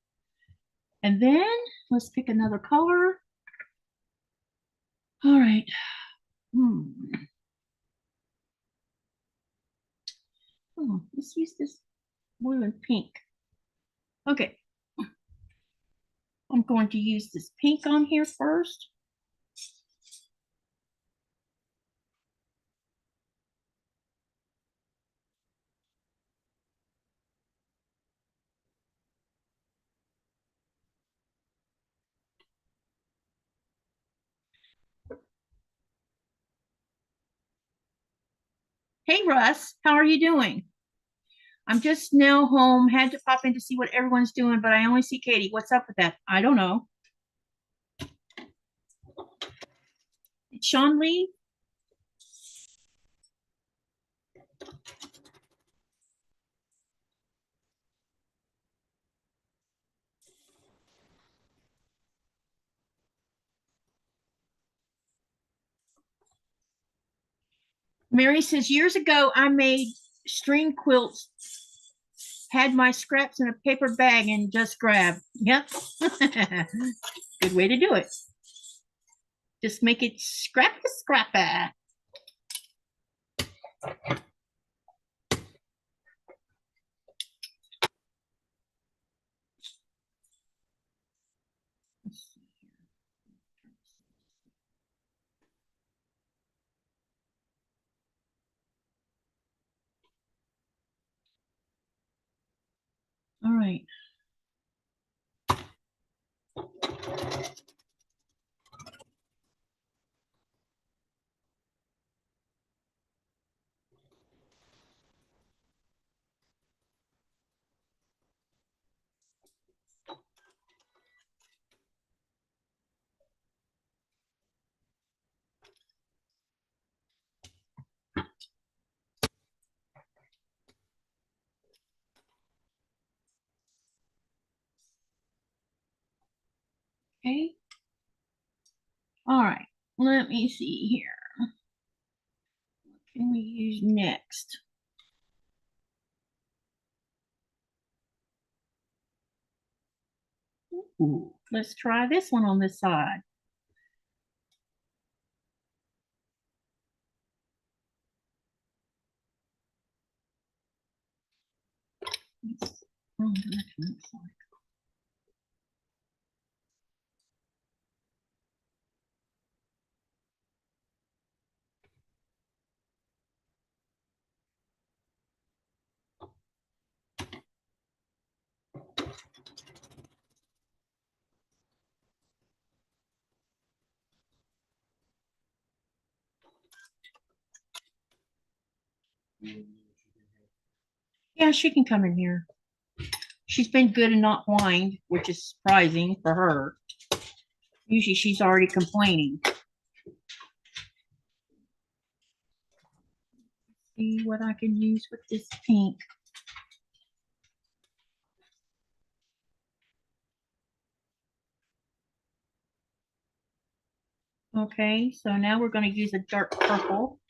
And then let's pick another color. All right. Oh, let's use this blue and pink. Okay. I'm going to use this pink on here first. Hey, Russ, how are you doing? I'm just now home. Had to pop in to see what everyone's doing, but I only see Katy. What's up with that? I don't know. Did Sean leave? Mary says, years ago, I made string quilts, had my scraps in a paper bag and just grabbed. Yep. Good way to do it. Just make it scrappy. All right. Okay. All right. Let me see here. What can we use next? Ooh, let's try this one on this side. Wrong direction, looks like. Yeah, she can come in here. She's been good and not whined, which is surprising for her. Usually she's already complaining. See what I can use with this pink. Okay, so now we're going to use a dark purple.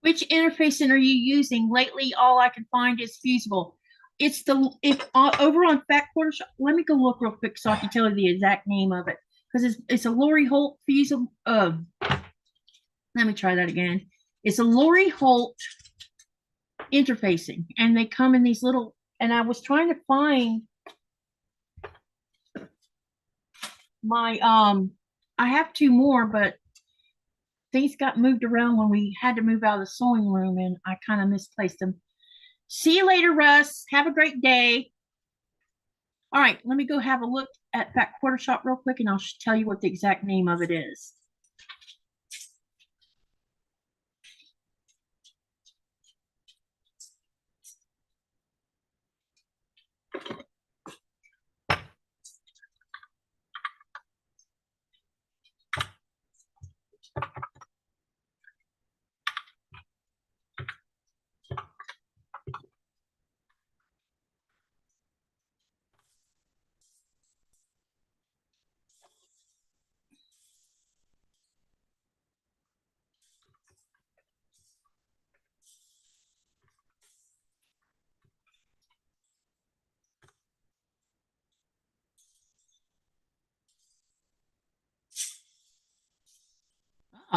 Which interfacing are you using? Lately, all I can find is Fusible. It's the over on Fat Quarter Shop. Let me go look real quick so I can tell you the exact name of it because it's a Lori Holt Fusible. Let me try that again. It's a Lori Holt interfacing, and they come in these little. And I was trying to find my I have two more, but things got moved around when we had to move out of the sewing room, and I kind of misplaced them. See you later, Russ. Have a great day. All right, let me go have a look at that quarter shop real quick, and I'll tell you what the exact name of it is.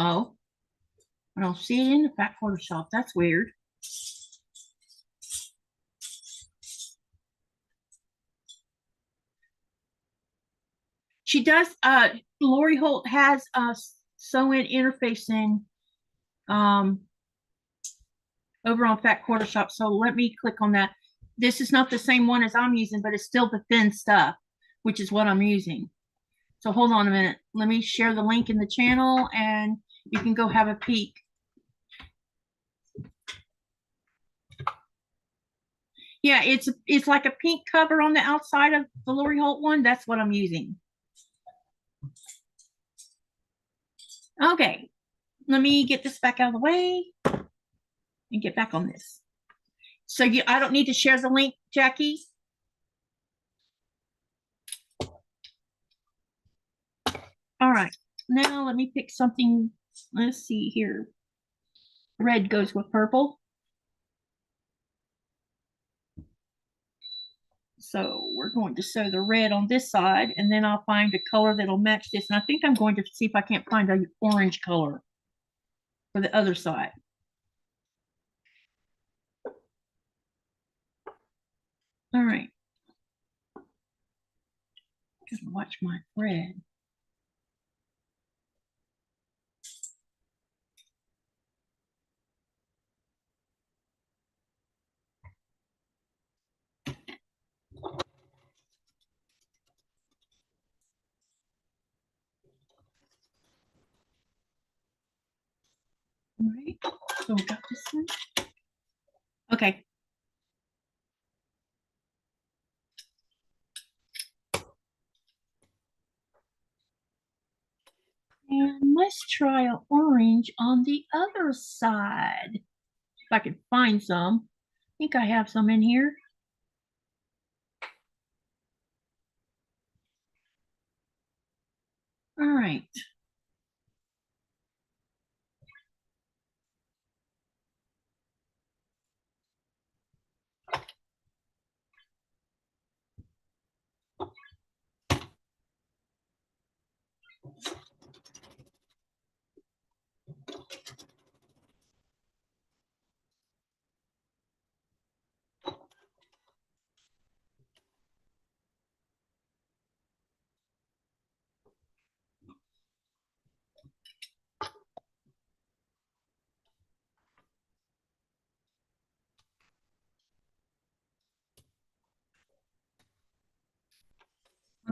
Oh, I don't see it in the fat quarter shop. That's weird. She does, Lori Holt has sew-in interfacing over on Fat Quarter Shop. So let me click on that. This is not the same one as I'm using, but it's still the thin stuff, which is what I'm using. So hold on a minute. Let me share the link in the channel and you can go have a peek. Yeah, it's like a pink cover on the outside of the Lori Holt one. That's what I'm using. Okay, let me get this back out of the way and get back on this. So I don't need to share the link, Jackie? All right, now let me pick something. Let's see here. Red goes with purple. So we're going to sew the red on this side, and then I'll find a color that'll match this. And I think I'm going to see if I can't find an orange color for the other side. All right. Just watch my thread. All right. So we got this one. Okay. And let's try an orange on the other side. If I can find some. I think I have some in here. All right.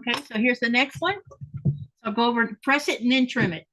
Okay, so here's the next one. I'll go over and press it and then trim it.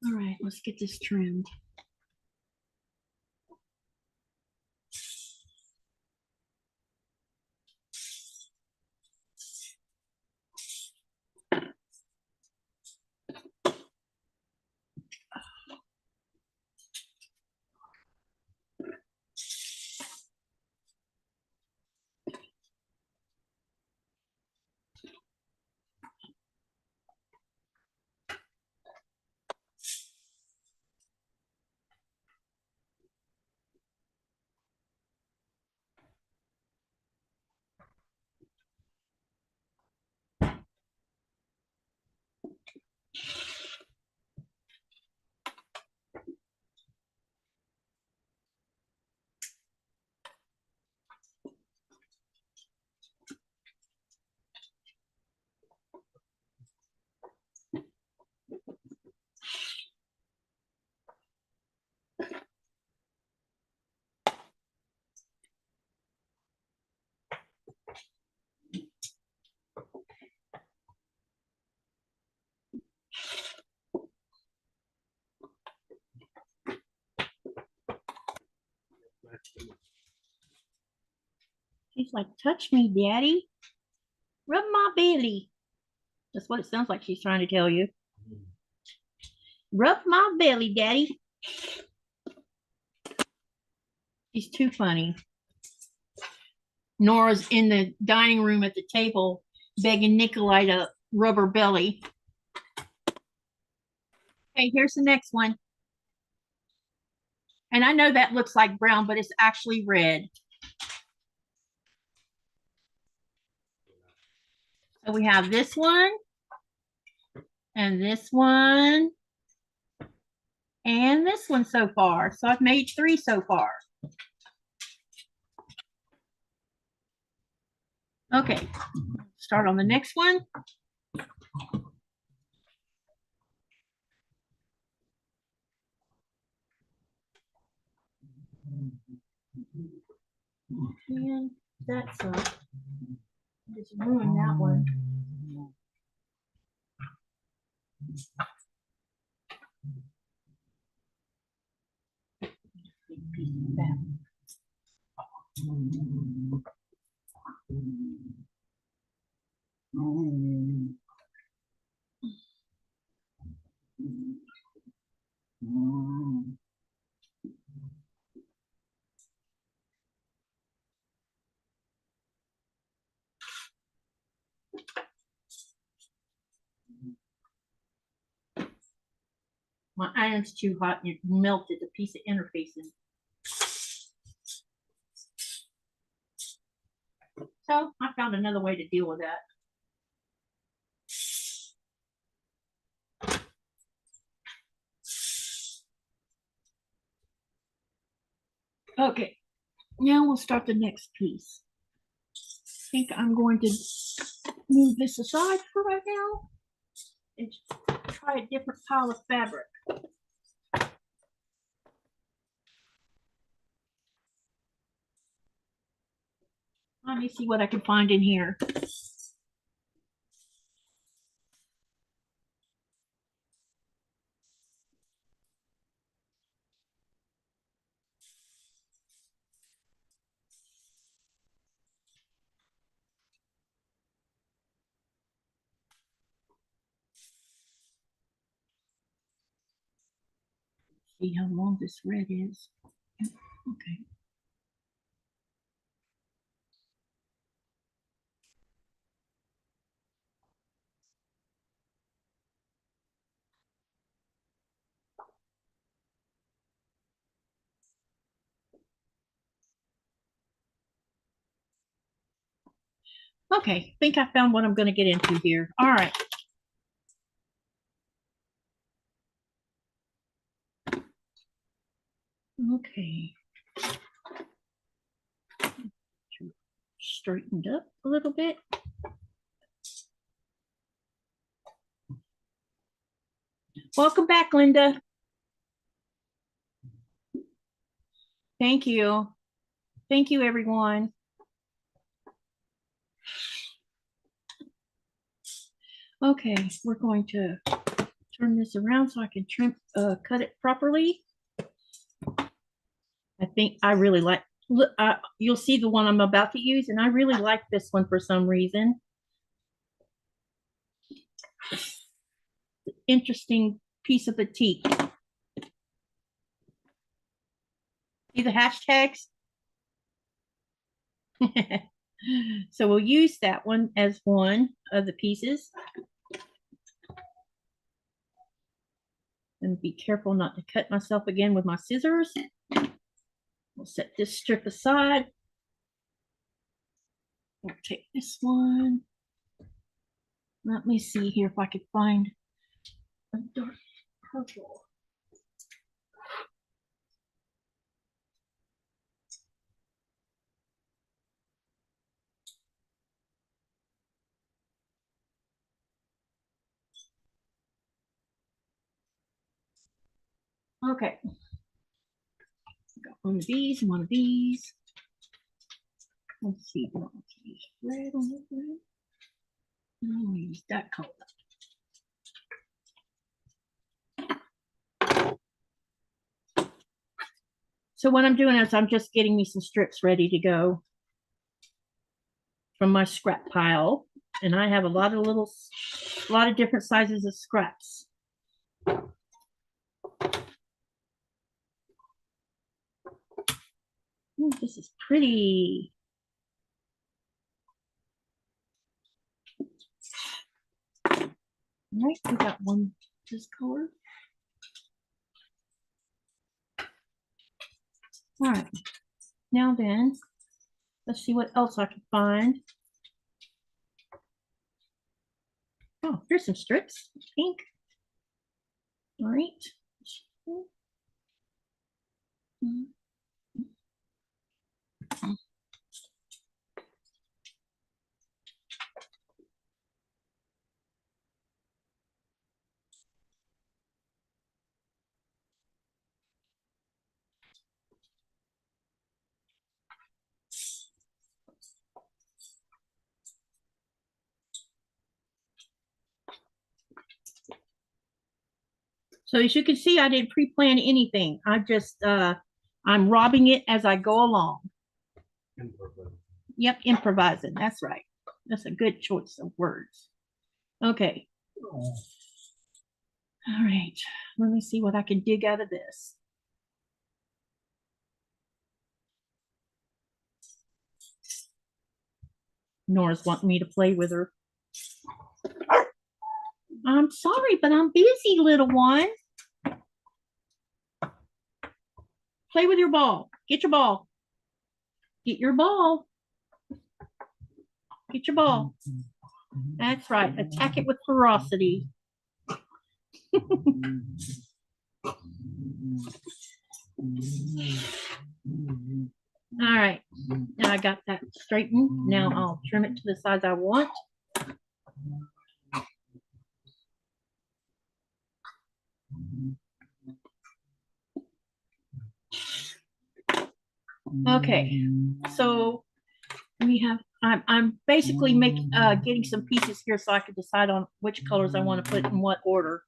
All right, let's get this trimmed. She's like, touch me, daddy. Rub my belly. That's what it sounds like she's trying to tell you. Rub my belly, daddy. She's too funny. Nora's in the dining room at the table begging Nikolai to rub her belly. Okay, here's the next one. And I know that looks like brown, but it's actually red. So we have this one, and this one, and this one so far. So I've made 3 so far. Okay, start on the next one. And that's just ruined that one. My iron's too hot and it melted a piece of interfacing. So I found another way to deal with that. Okay, now we'll start the next piece. I think I'm going to move this aside for right now and try a different pile of fabric. Let me see what I can find in here. See how long this red is. Okay. Okay, I think I found what I'm going to get into here. All right. Okay. Straightened up a little bit. Welcome back, Linda. Thank you. Thank you, everyone. Okay, we're going to turn this around so I can cut it properly. I think I really like, look, you'll see the one I'm about to use, and I really like this one for some reason. Interesting piece of batik. See the hashtags? So we'll use that one as one of the pieces. And be careful not to cut myself again with my scissors. We'll set this strip aside. We'll take this one. Let me see here if I could find a dark purple. Okay. Got one of these and one of these. Let's see. I'll use red on this one. I'll use that color. So what I'm doing is I'm just getting me some strips ready to go from my scrap pile. And I have a lot of different sizes of scraps. Ooh, this is pretty. All right, we got one this color. All right, now then, let's see what else I can find. Oh, here's some strips, pink. All right. So as you can see, I didn't pre-plan anything. I'm robbing it as I go along. Yep, improvising. That's right. That's a good choice of words. Okay. All right. Let me see what I can dig out of this. Nora's wanting me to play with her. I'm sorry, but I'm busy, little one. Play with your ball. Get your ball. Get your ball. Get your ball. That's right. Attack it with ferocity. All right. Now I got that straightened. Now I'll trim it to the size I want. Okay, so we have, I'm basically getting some pieces here so I can decide on which colors I want to put in what order.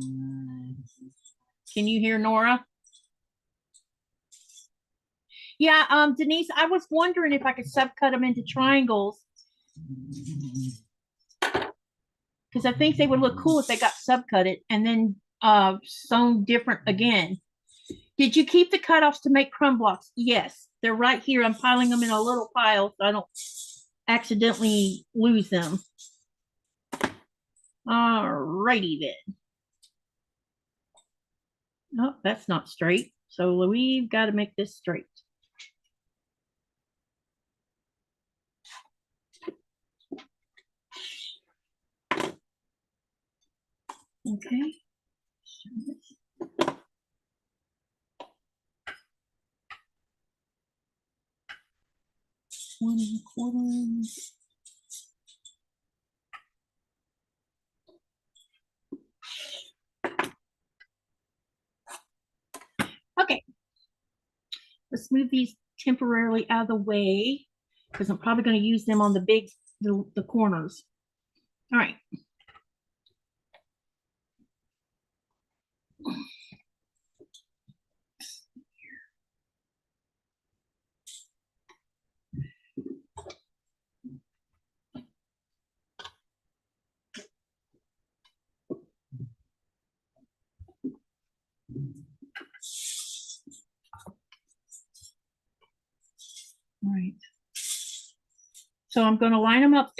Can you hear Nora? Yeah, Denise, I was wondering if I could subcut them into triangles, because I think they would look cool if they got subcutted and then sewn different again. Did you keep the cutoffs to make crumb blocks? Yes, they're right here. I'm piling them in a little pile so I don't accidentally lose them. All righty then. Oh, that's not straight. So we've got to make this straight. Okay. 1 1/4. Okay. Let's move these temporarily out of the way because I'm probably going to use them on the corners. All right. All right. So I'm going to line them up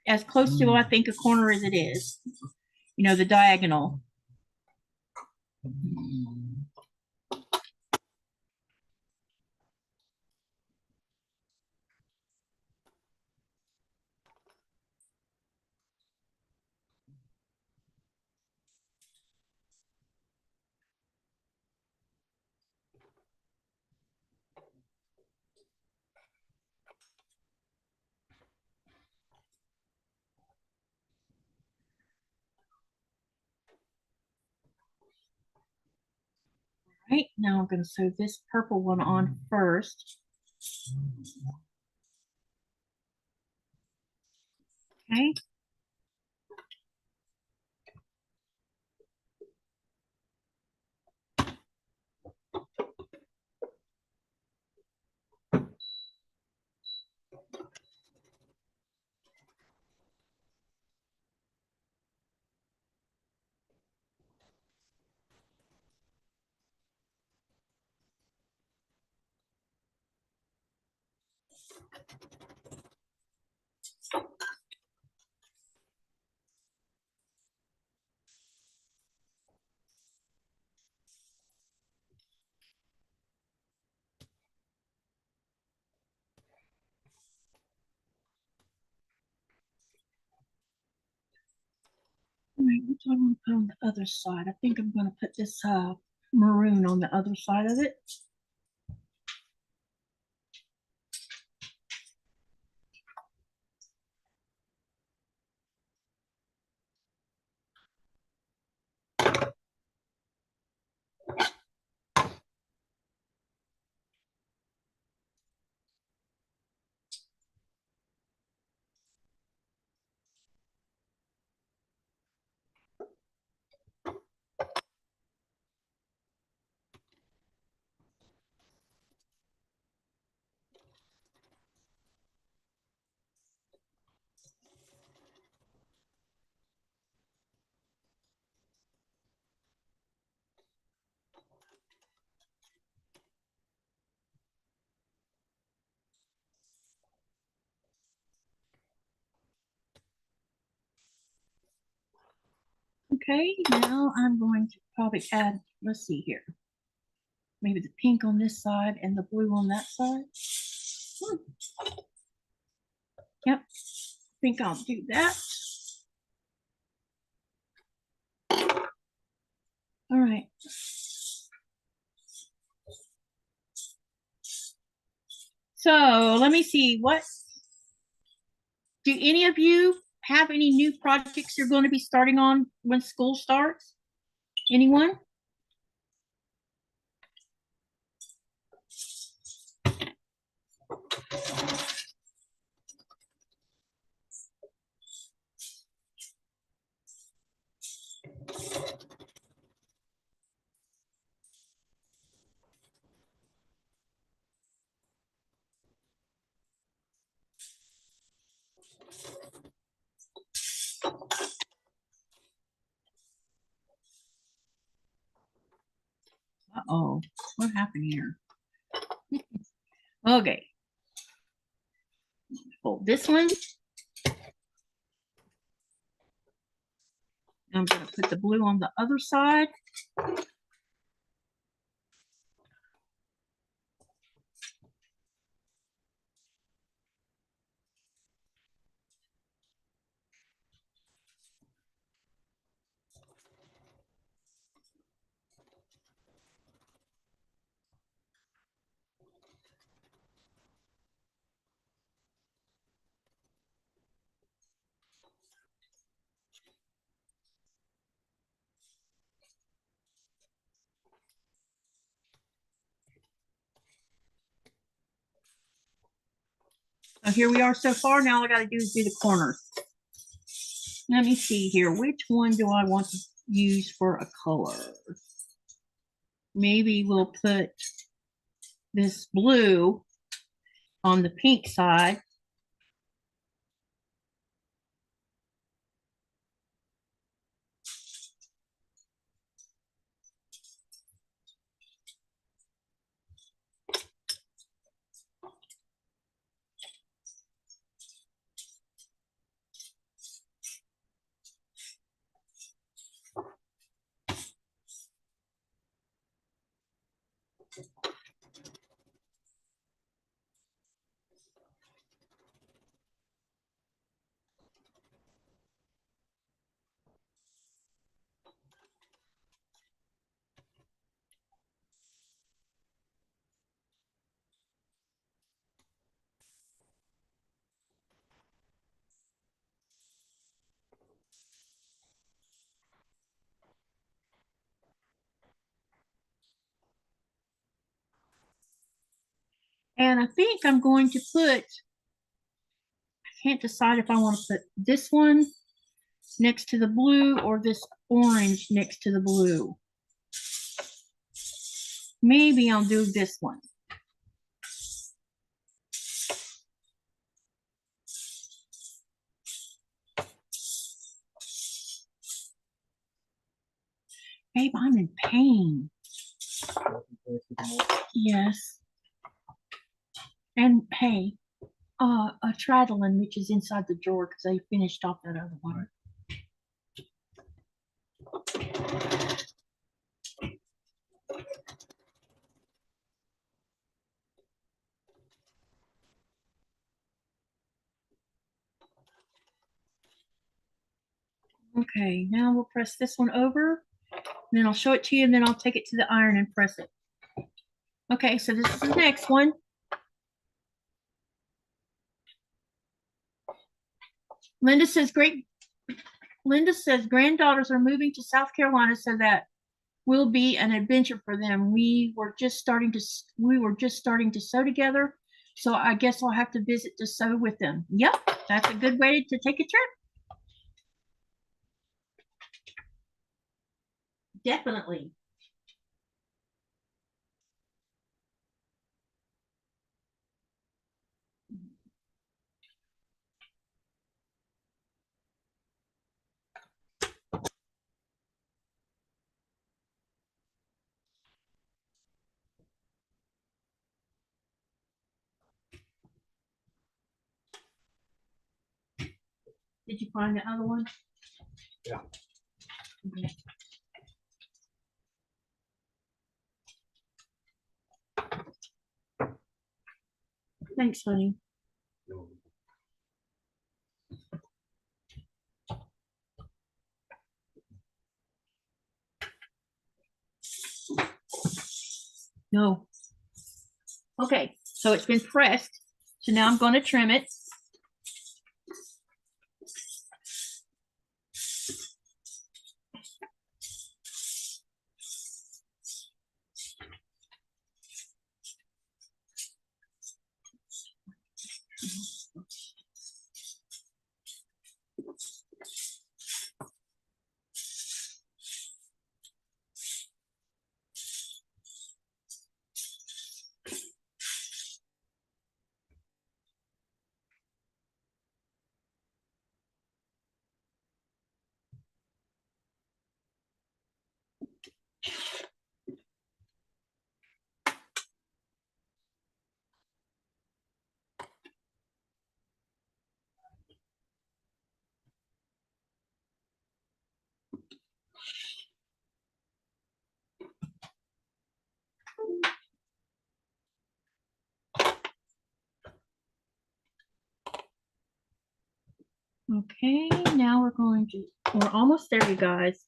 as close to I think a corner as it is. You know, the diagonal. Right, now I'm going to sew this purple one on first. Okay. All right, what do I want to put on the other side? I think I'm going to put this maroon on the other side of it. Okay, now I'm going to probably add, let's see here, maybe the pink on this side and the blue on that side. Yep, I think I'll do that. All right. So let me see, what do any of you have any new projects you're going to be starting on when school starts? Anyone? Uh-oh, what happened here? Okay. Fold this one. I'm going to put the blue on the other side. So here we are so far. Now all I got to do is do the corners. Let me see here. Which one do I want to use for a color? Maybe we'll put this blue on the pink side. And I think I'm going to put, I can't decide if I want to put this one next to the blue or this orange next to the blue. Maybe I'll do this one. Babe, I'm in pain. Yes. And hey, a Tradlin, which is inside the drawer because I finished off that other one. Okay, now we'll press this one over, and then I'll show it to you, and then I'll take it to the iron and press it. Okay, so this is the next one. Linda says granddaughters are moving to South Carolina, so that will be an adventure for them. We were just starting to sew together, so I guess I'll have to visit to sew with them. Yep, that's a good way to take a trip. Definitely. Did you find the other one? Yeah. Okay. Thanks, honey. No. Okay, so it's been pressed. So now I'm going to trim it. Okay, now we're almost there, you guys.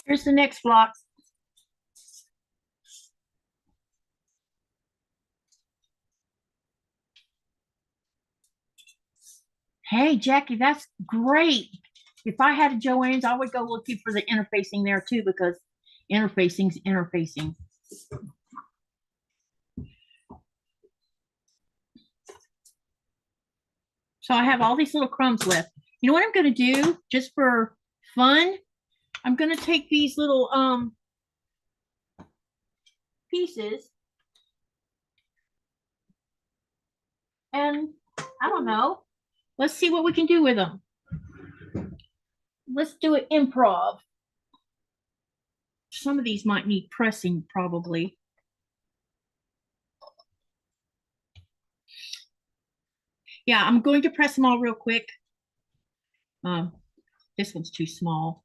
Here's the next block. Hey, Jackie, that's great. If I had a Joann's, I would go looking for the interfacing there too, because interfacing's interfacing. So I have all these little crumbs left. You know what I'm going to do just for fun? I'm going to take these little pieces and I don't know. Let's see what we can do with them. Let's do an improv. Some of these might need pressing probably. Yeah, I'm going to press them all real quick. This one's too small.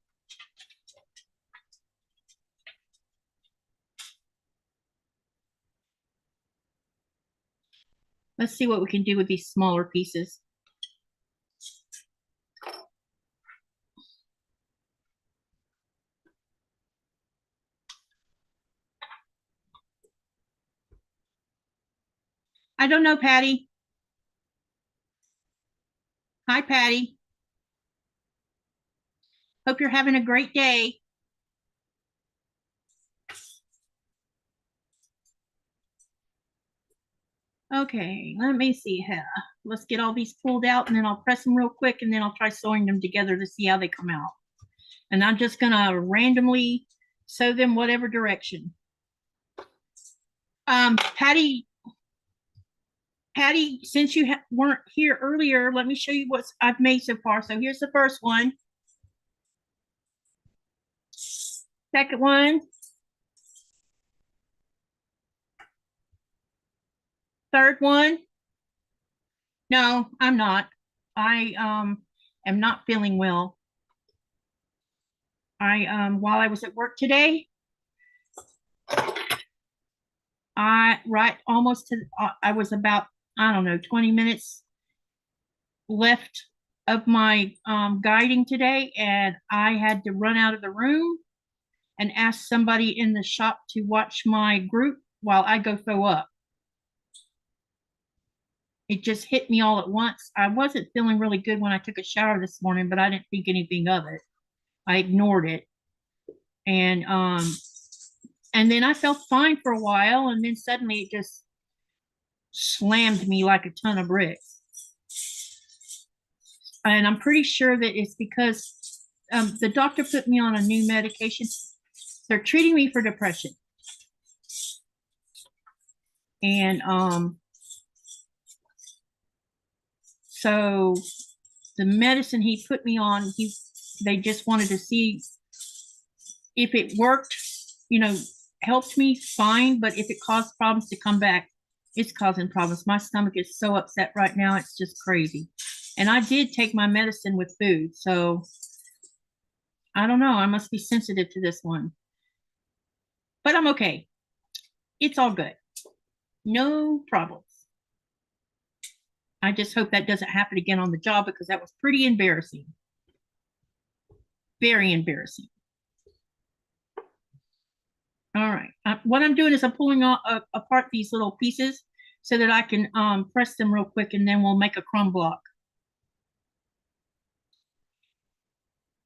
Let's see what we can do with these smaller pieces. I don't know, Patty. Hi, Patty. Hope you're having a great day. Okay, let me see here. Let's get all these pulled out and then I'll press them real quick and then I'll try sewing them together to see how they come out. And I'm just gonna randomly sew them whatever direction. Patty, since you weren't here earlier, let me show you what I've made so far. So here's the first one. Second one. Third one. No, I'm not. I am not feeling well. While I was at work today, I was about, I don't know, 20 minutes left of my guiding today, and I had to run out of the room and ask somebody in the shop to watch my group while I go throw up. It just hit me all at once. I wasn't feeling really good when I took a shower this morning, but I didn't think anything of it. I ignored it. And then I felt fine for a while, and then suddenly it just slammed me like a ton of bricks. And I'm pretty sure that it's because the doctor put me on a new medication. They're treating me for depression. And so the medicine he put me on, they just wanted to see if it worked, helped me fine, but if it caused problems to come back, it's causing problems. My stomach is so upset right now, it's just crazy. And I did take my medicine with food, so I don't know. I must be sensitive to this one. But I'm okay. It's all good. No problems. I just hope that doesn't happen again on the job because that was pretty embarrassing. Very embarrassing. All right. What I'm doing is I'm pulling apart these little pieces so that I can press them real quick, and then we'll make a crumb block.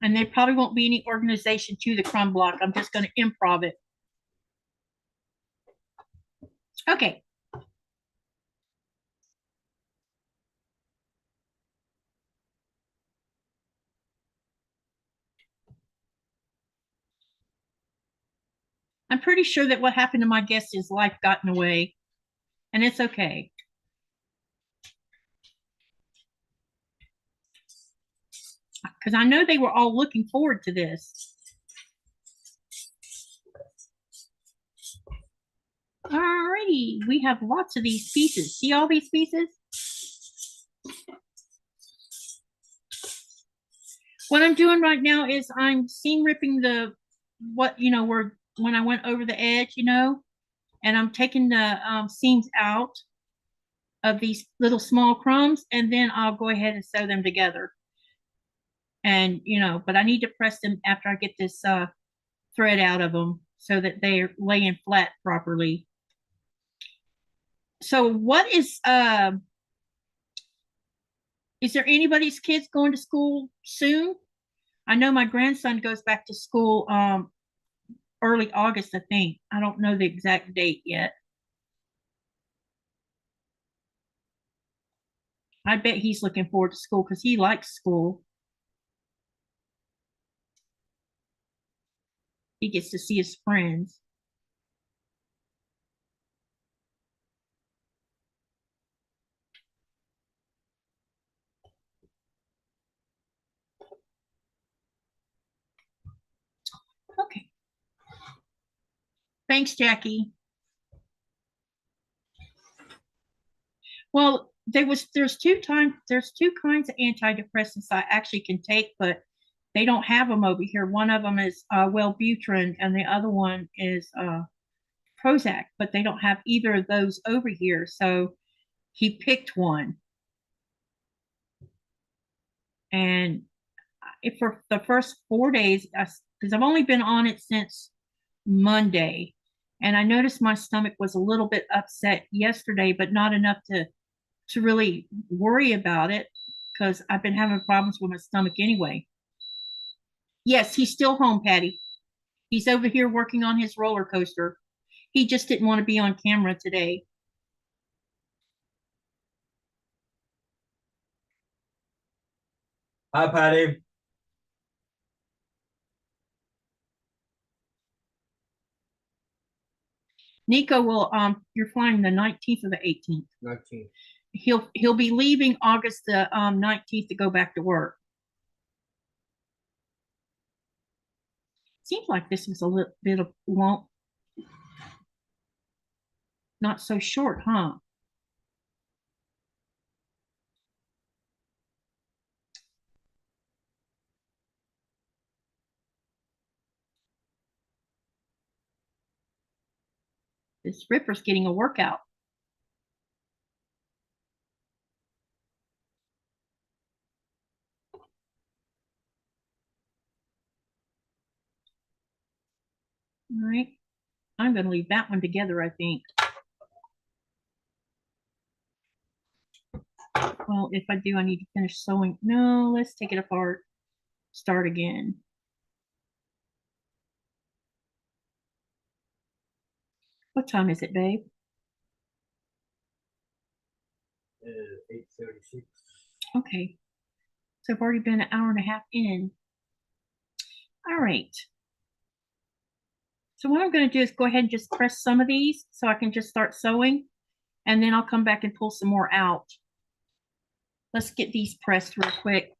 And there probably won't be any organization to the crumb block. I'm just going to improv it. Okay. I'm pretty sure that what happened to my guest is life got in the way, and it's okay. Because I know they were all looking forward to this. Alrighty, we have lots of these pieces. See all these pieces? What I'm doing right now is I'm seam ripping where when I went over the edge, and I'm taking the seams out of these little small crumbs, and then I'll go ahead and sew them together. And, but I need to press them after I get this thread out of them so that they're laying flat properly. So what is Is there anybody's kids going to school soon? I know my grandson goes back to school early August, I think. I don't know the exact date yet. I bet he's looking forward to school because he likes school. He gets to see his friends. Okay. Thanks, Jackie. Well, there's two kinds of antidepressants I actually can take, but they don't have them over here. One of them is Wellbutrin, and the other one is Prozac, but they don't have either of those over here. So he picked one, and for the first 4 days, because I've only been on it since Monday, and I noticed my stomach was a little bit upset yesterday, but not enough to really worry about it because I've been having problems with my stomach anyway. Yes, he's still home, Patty. He's over here working on his roller coaster. He just didn't want to be on camera today. Hi, Patty. Nico will you're flying the 19th or the 18th. 19th. He'll be leaving August the 19th to go back to work. Seems like this was a little bit of long, not so short, huh? This Ripper's getting a workout. All right. I'm going to leave that one together, I think. Well, if I do, I need to finish sewing. No, let's take it apart. Start again. What time is it, babe? 8:36. Okay. So I've already been an hour and a half in. All right. So what I'm going to do is go ahead and just press some of these so I can just start sewing, and then I'll come back and pull some more out. Let's get these pressed real quick.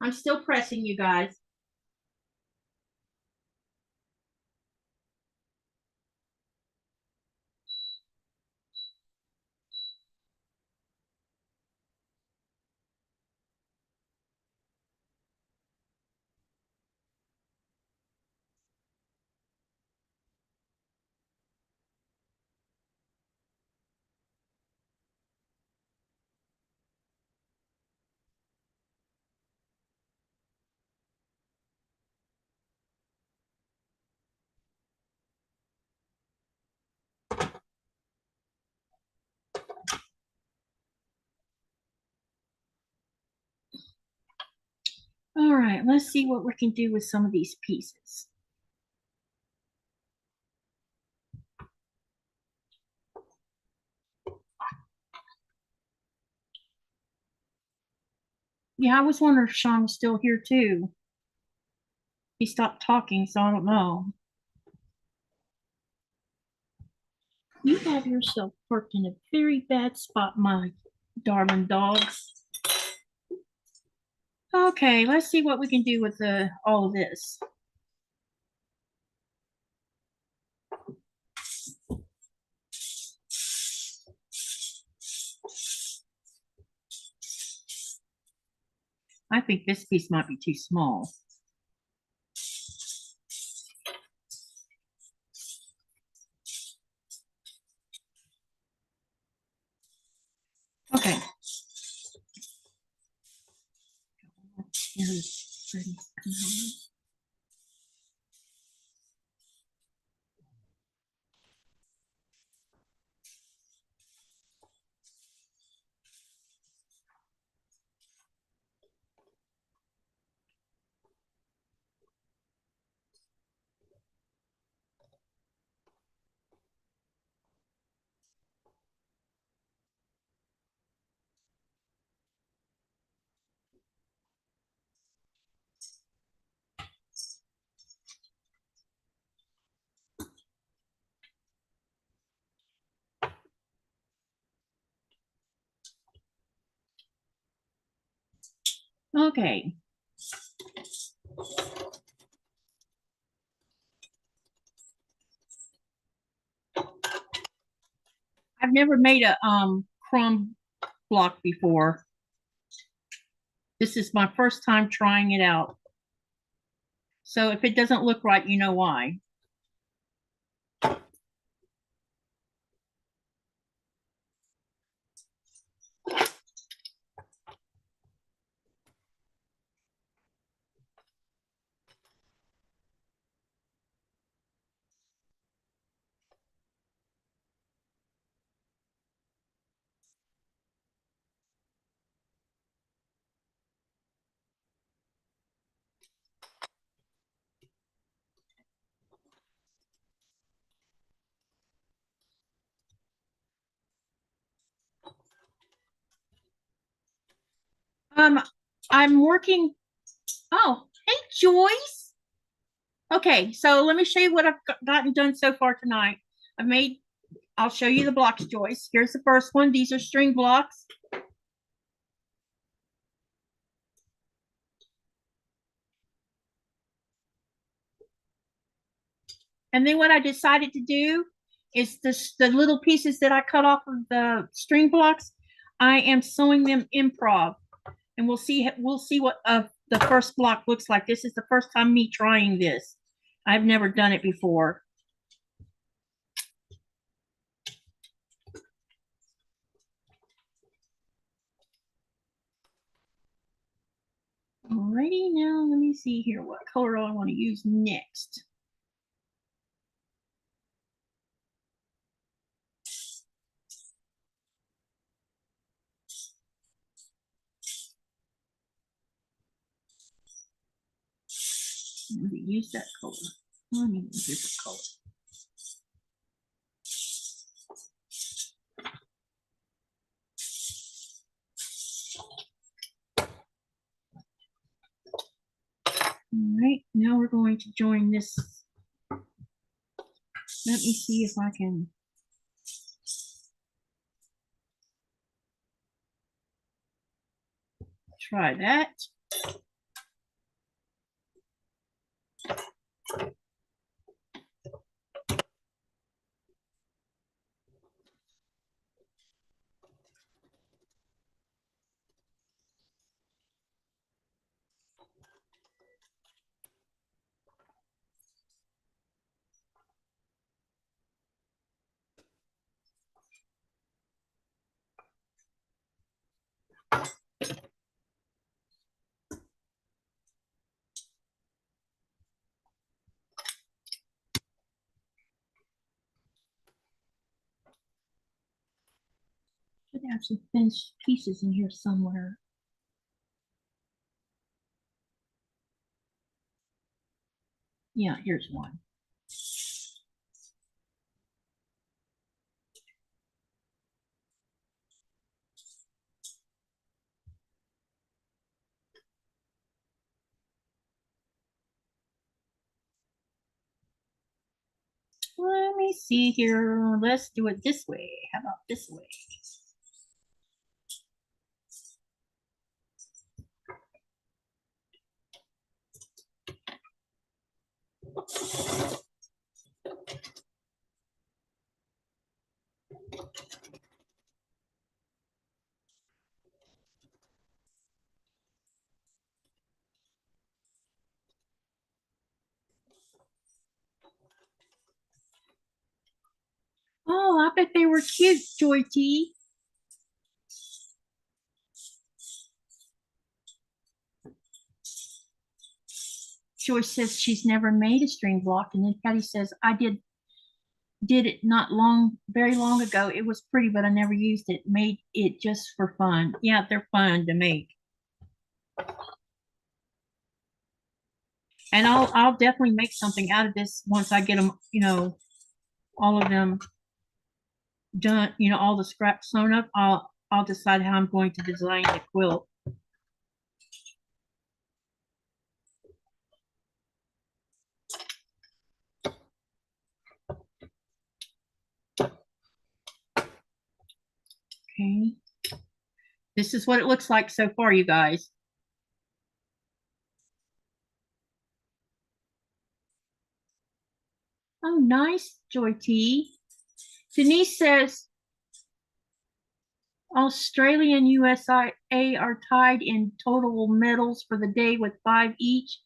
I'm still pressing, you guys. All right, let's see what we can do with some of these pieces. Yeah, I was wondering if Sean was still here too. He stopped talking, so I don't know. You have yourself worked in a very bad spot, my darling dogs. Okay, let's see what we can do with all of this. I think this piece might be too small. Okay. Here's ready. Okay. I've never made a crumb block before. This is my first time trying it out. So if it doesn't look right, you know why. Um, I'm working. Oh, hey, Joyce. Okay, so let me show you what I've gotten done so far tonight. I'll show you the blocks, Joyce. Here's the first one. These are string blocks. And then what I decided to do is the little pieces that I cut off of the string blocks, I am sewing them improv. And we'll see what the first block looks like. This is the first time me trying this. I've never done it before. Alrighty, now let me see here what color I want to use next. I'm going to use that color. I need a different color. All right, now we're going to join this. Let me see if I can try that. Should have some thin pieces in here somewhere. Yeah, here's one. Let me see here. Let's do it this way. How about this way? Oh, I bet they were cute, Joy T. Joyce says she's never made a string block, and then Patty says I did it not very long ago. It was pretty, but I never used it. Made it just for fun. Yeah, they're fun to make. And I'll definitely make something out of this once I get them, all of them done, all the scraps sewn up. I'll decide how I'm going to design the quilt. Okay. This is what it looks like so far, you guys. Oh, nice, Joy T. Denise says Australia and USA are tied in total medals for the day with 5 each.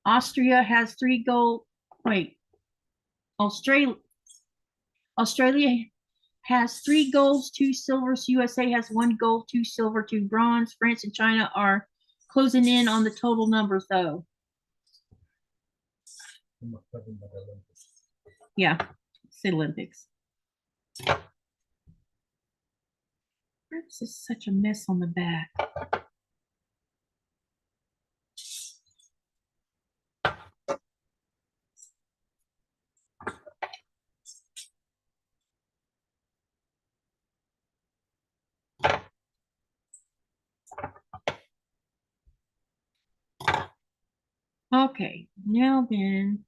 Austria has 3 gold. Wait, Australia has 3 golds, 2 silvers. USA has 1 gold, 2 silver, 2 bronze. France and China are closing in on the total numbers, though. Yeah, it's the Olympics. This is such a mess on the back. Okay, now then,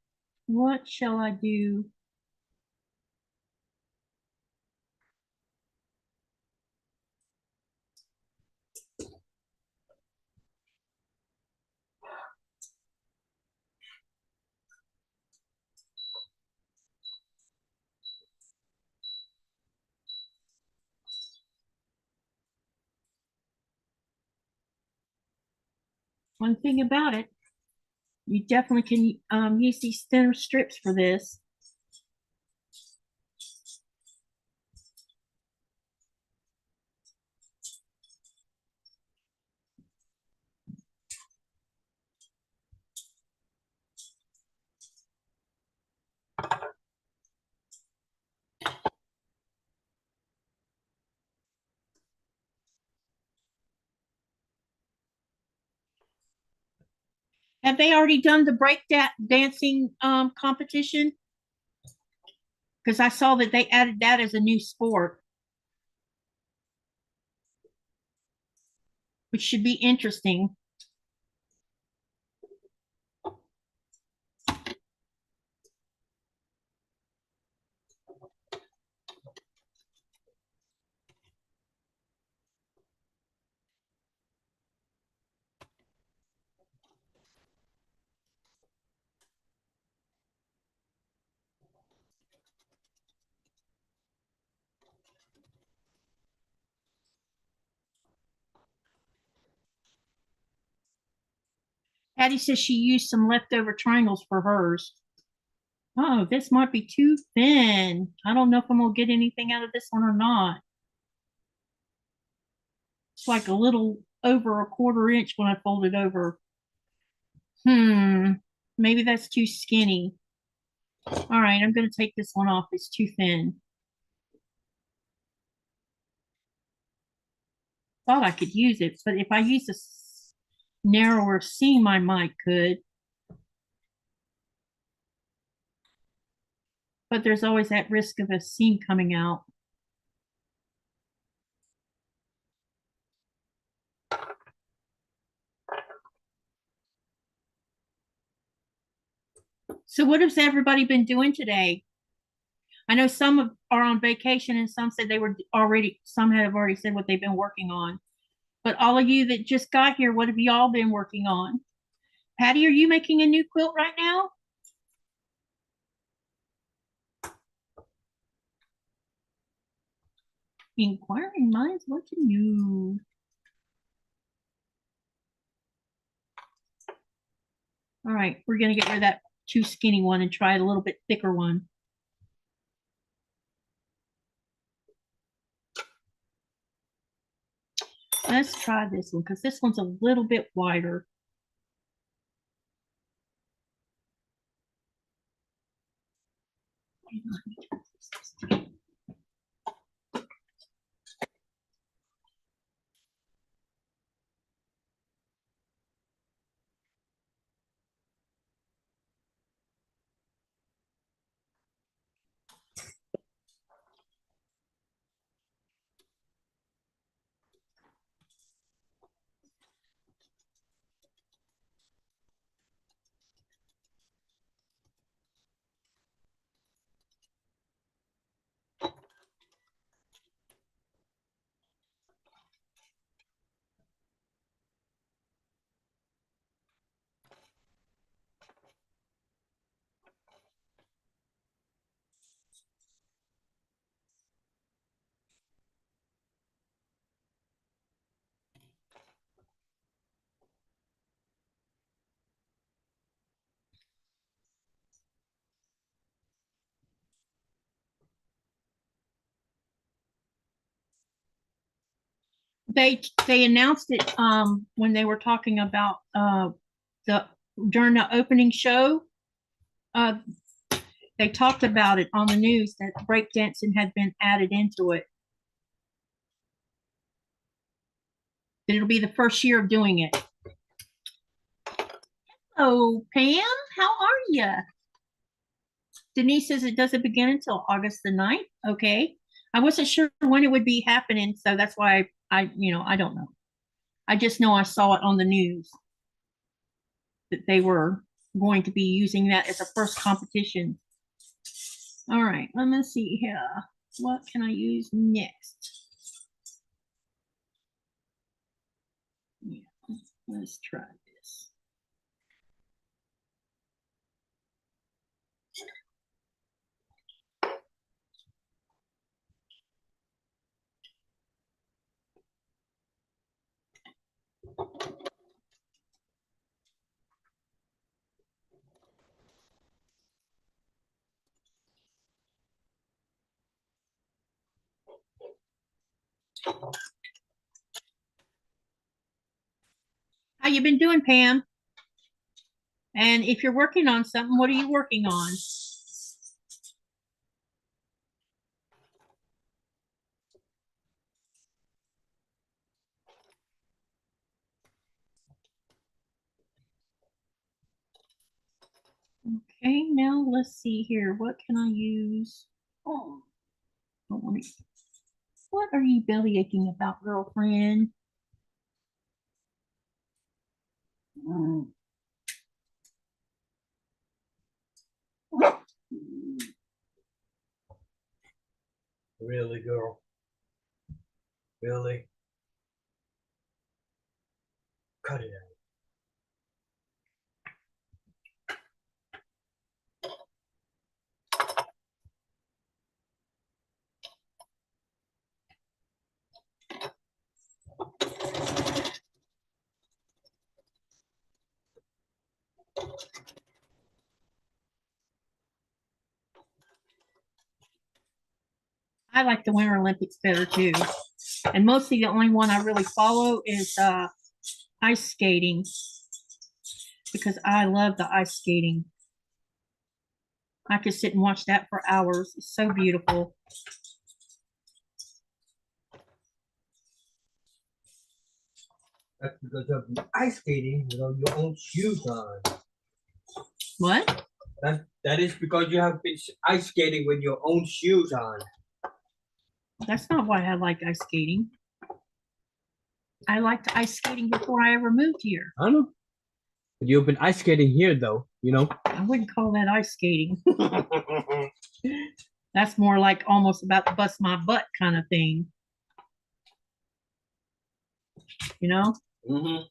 what shall I do? One thing about it, you definitely can use these thinner strips for this. Have they already done the break dancing competition? Because I saw that they added that as a new sport, which should be interesting. Patty says she used some leftover triangles for hers. Oh, this might be too thin. I don't know if I'm gonna get anything out of this one or not. It's like a little over a 1/4 inch when I fold it over. Maybe that's too skinny. All right, I'm gonna take this one off. It's too thin. Thought I could use it, but if I use a narrower seam, I might could. But there's always that risk of a seam coming out. So what has everybody been doing today? I know some are on vacation and some said some have already said what they've been working on. But all of you that just got here, what have y'all been working on? Patty, are you making a new quilt right now? Inquiring minds want to know. All right, we're gonna get rid of that too skinny one and try a little bit thicker one. Let's try this one because this one's a little bit wider. They announced it when they were talking about the during the opening show. They talked about it on the news that breakdancing had been added into it. It'll be the first year of doing it. Oh, Pam, how are you? Denise says it doesn't begin until August the 9th. Okay. I wasn't sure when it would be happening, so that's why I don't know. I just know I saw it on the news that they were going to be using that as a first competition. All right, let me see here. What can I use next? Yeah, let's try this. How you been doing, Pam? And if you're working on something, what are you working on? Okay, now let's see here. What can I use? Oh, don't want to. What are you belly aching about, girlfriend? Really, girl? Really? Cut it out. I like the Winter Olympics better too. And mostly the only one I really follow is ice skating because I love the ice skating. I could sit and watch that for hours. It's so beautiful. That's because of ice skating without your own shoes on. What? That is because you have been ice skating with your own shoes on. That's not why I like ice skating. I liked ice skating before I ever moved here. I don't know. But you've been ice skating here, though, you know. I wouldn't call that ice skating. That's more like almost about to bust my butt kind of thing. You know? Mm-hmm.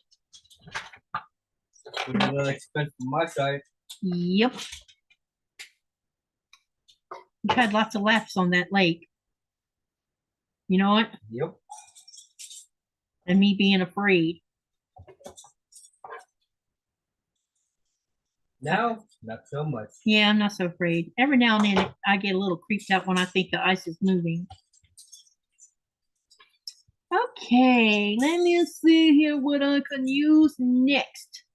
Really expensive from my side. Yep. We've had lots of laughs on that lake. You know what? Yep. And me being afraid. Now, not so much. Yeah, I'm not so afraid. Every now and then I get a little creeped out when I think the ice is moving. Okay, let me see here what I can use next.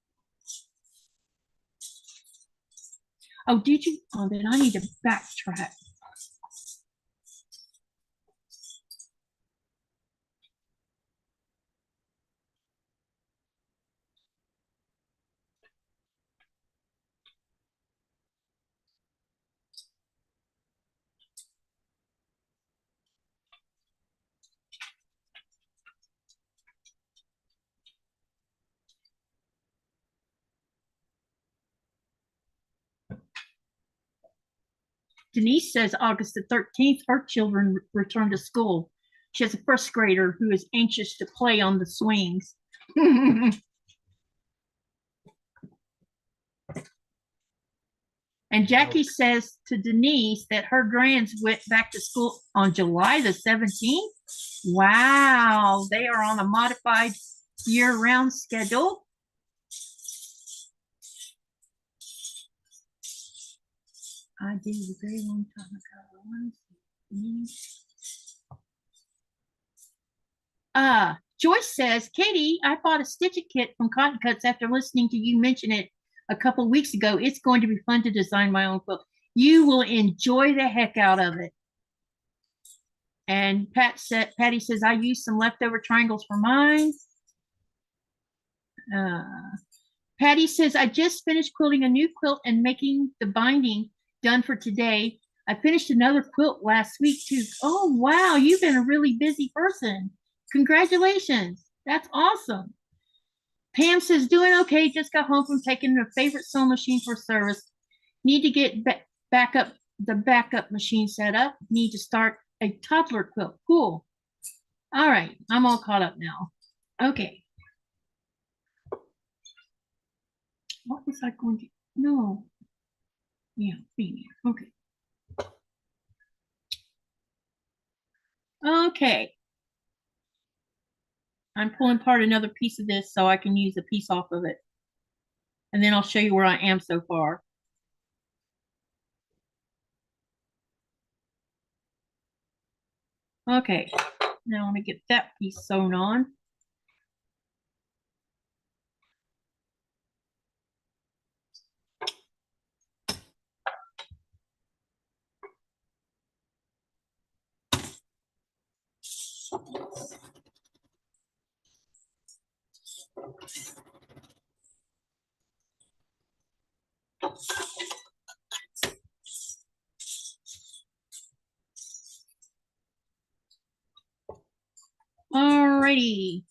Oh, did you? Oh, then I need to backtrack. Denise says August the 13th, her children return to school. She has a first grader who is anxious to play on the swings. And Jackie says to Denise that her grands went back to school on July the 17th. Wow, they are on a modified year-round schedule. I did a very long time ago. Joyce says, Katie, I bought a stitch kit from Cotton Cuts after listening to you mention it a couple weeks ago. It's going to be fun to design my own quilt. You will enjoy the heck out of it. And Patty says, I used some leftover triangles for mine. Patty says, I just finished quilting a new quilt and making the binding done for today. I finished another quilt last week too. Oh, wow, you've been a really busy person. Congratulations. That's awesome. Pam says, doing okay. Just got home from taking a favorite sewing machine for service. Need to get the backup machine set up. Need to start a toddler quilt. Cool. All right, I'm all caught up now. Okay. What was I going to? No. Yeah, okay. Okay. I'm pulling apart another piece of this so I can use a piece off of it. And then I'll show you where I am so far. Okay, now let me get that piece sewn on. Alrighty.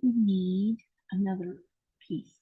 We need another piece.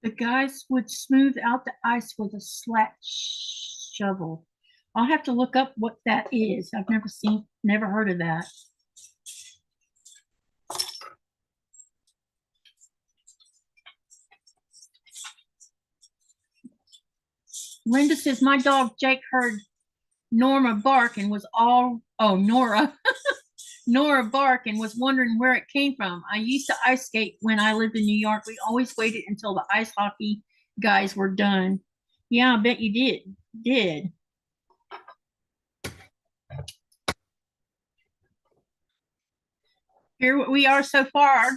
The guys would smooth out the ice with a slat shovel. I'll have to look up what that is. I've never heard of that. Linda says, my dog Jake heard Norma bark and was Nora. Nora bark and was wondering where it came from. I used to ice skate when I lived in New York. We always waited until the ice hockey guys were done. Yeah, I bet you did. Here we are so far.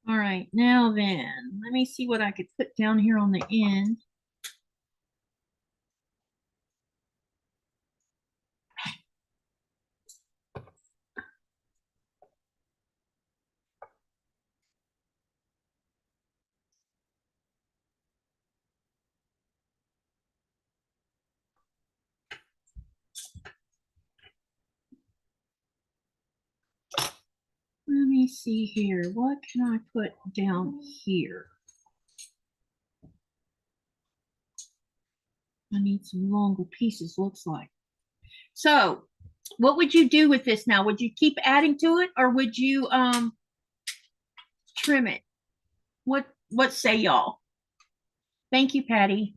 All right, now then, let me see what I could put down here on the end. Let me see here. What can I put down here? I need some longer pieces, looks like. So, what would you do with this now? Would you keep adding to it or would you trim it? What say y'all? Thank you, Patty.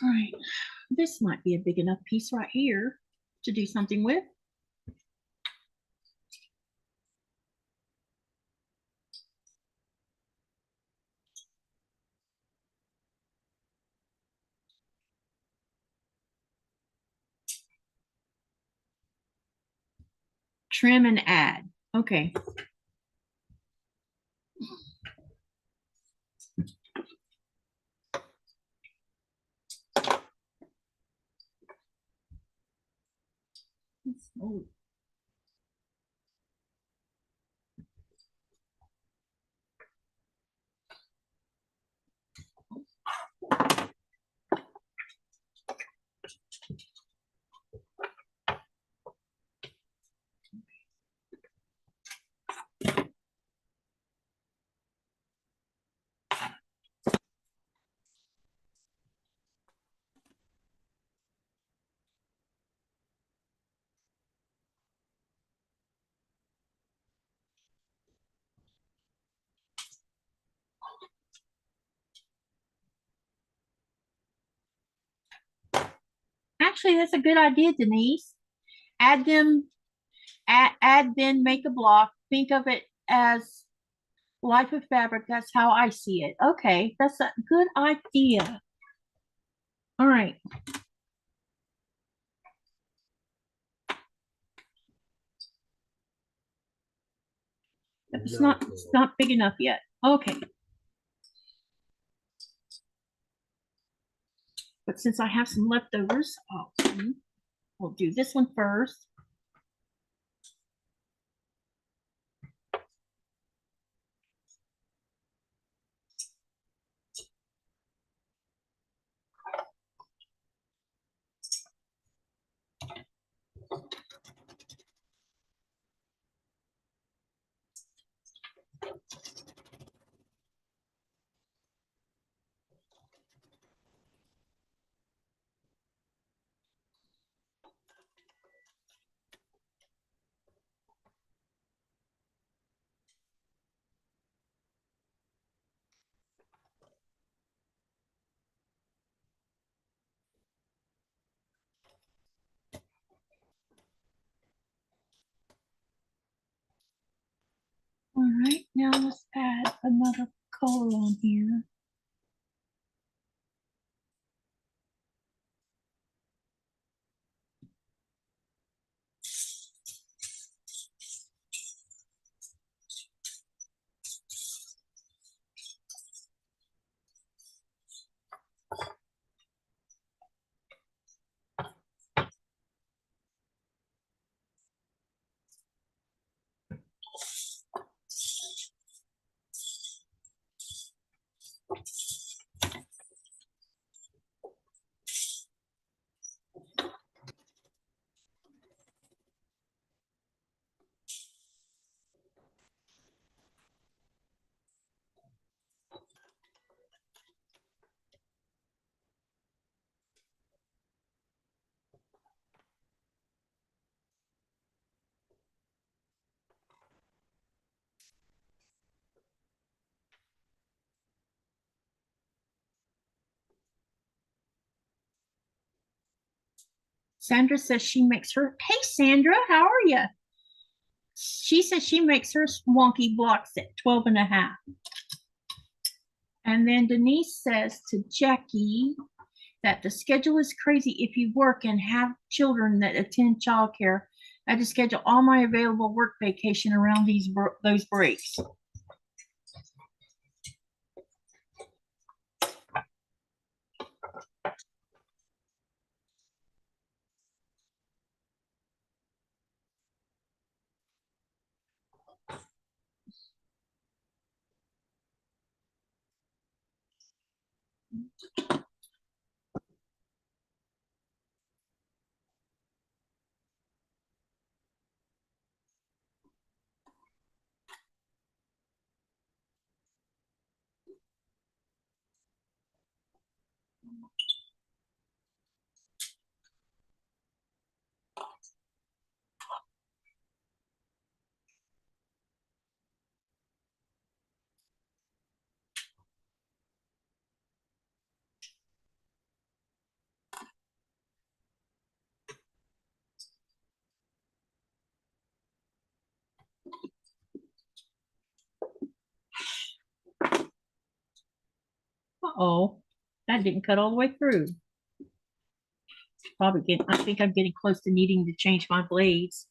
All right, this might be a big enough piece right here to do something with. Trim and add. Okay. Oh. Actually, that's a good idea, Denise. Add them, add then make a block. Think of it as life of fabric. That's how I see it. Okay, that's a good idea. All right. It's not big enough yet. Okay. But since I have some leftovers, we'll do this one first. All right, now let's add another color on here. Sandra says she makes her, hey Sandra, how are you? She says she makes her wonky blocks at 12.5. And then Denise says to Jackie that the schedule is crazy if you work and have children that attend childcare. I had to schedule all my available work vacation around those breaks. Uh-oh, that didn't cut all the way through. Probably getting, I think I'm getting close to needing to change my blades.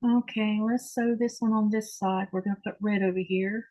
Okay, let's sew this one on this side. We're gonna put red over here.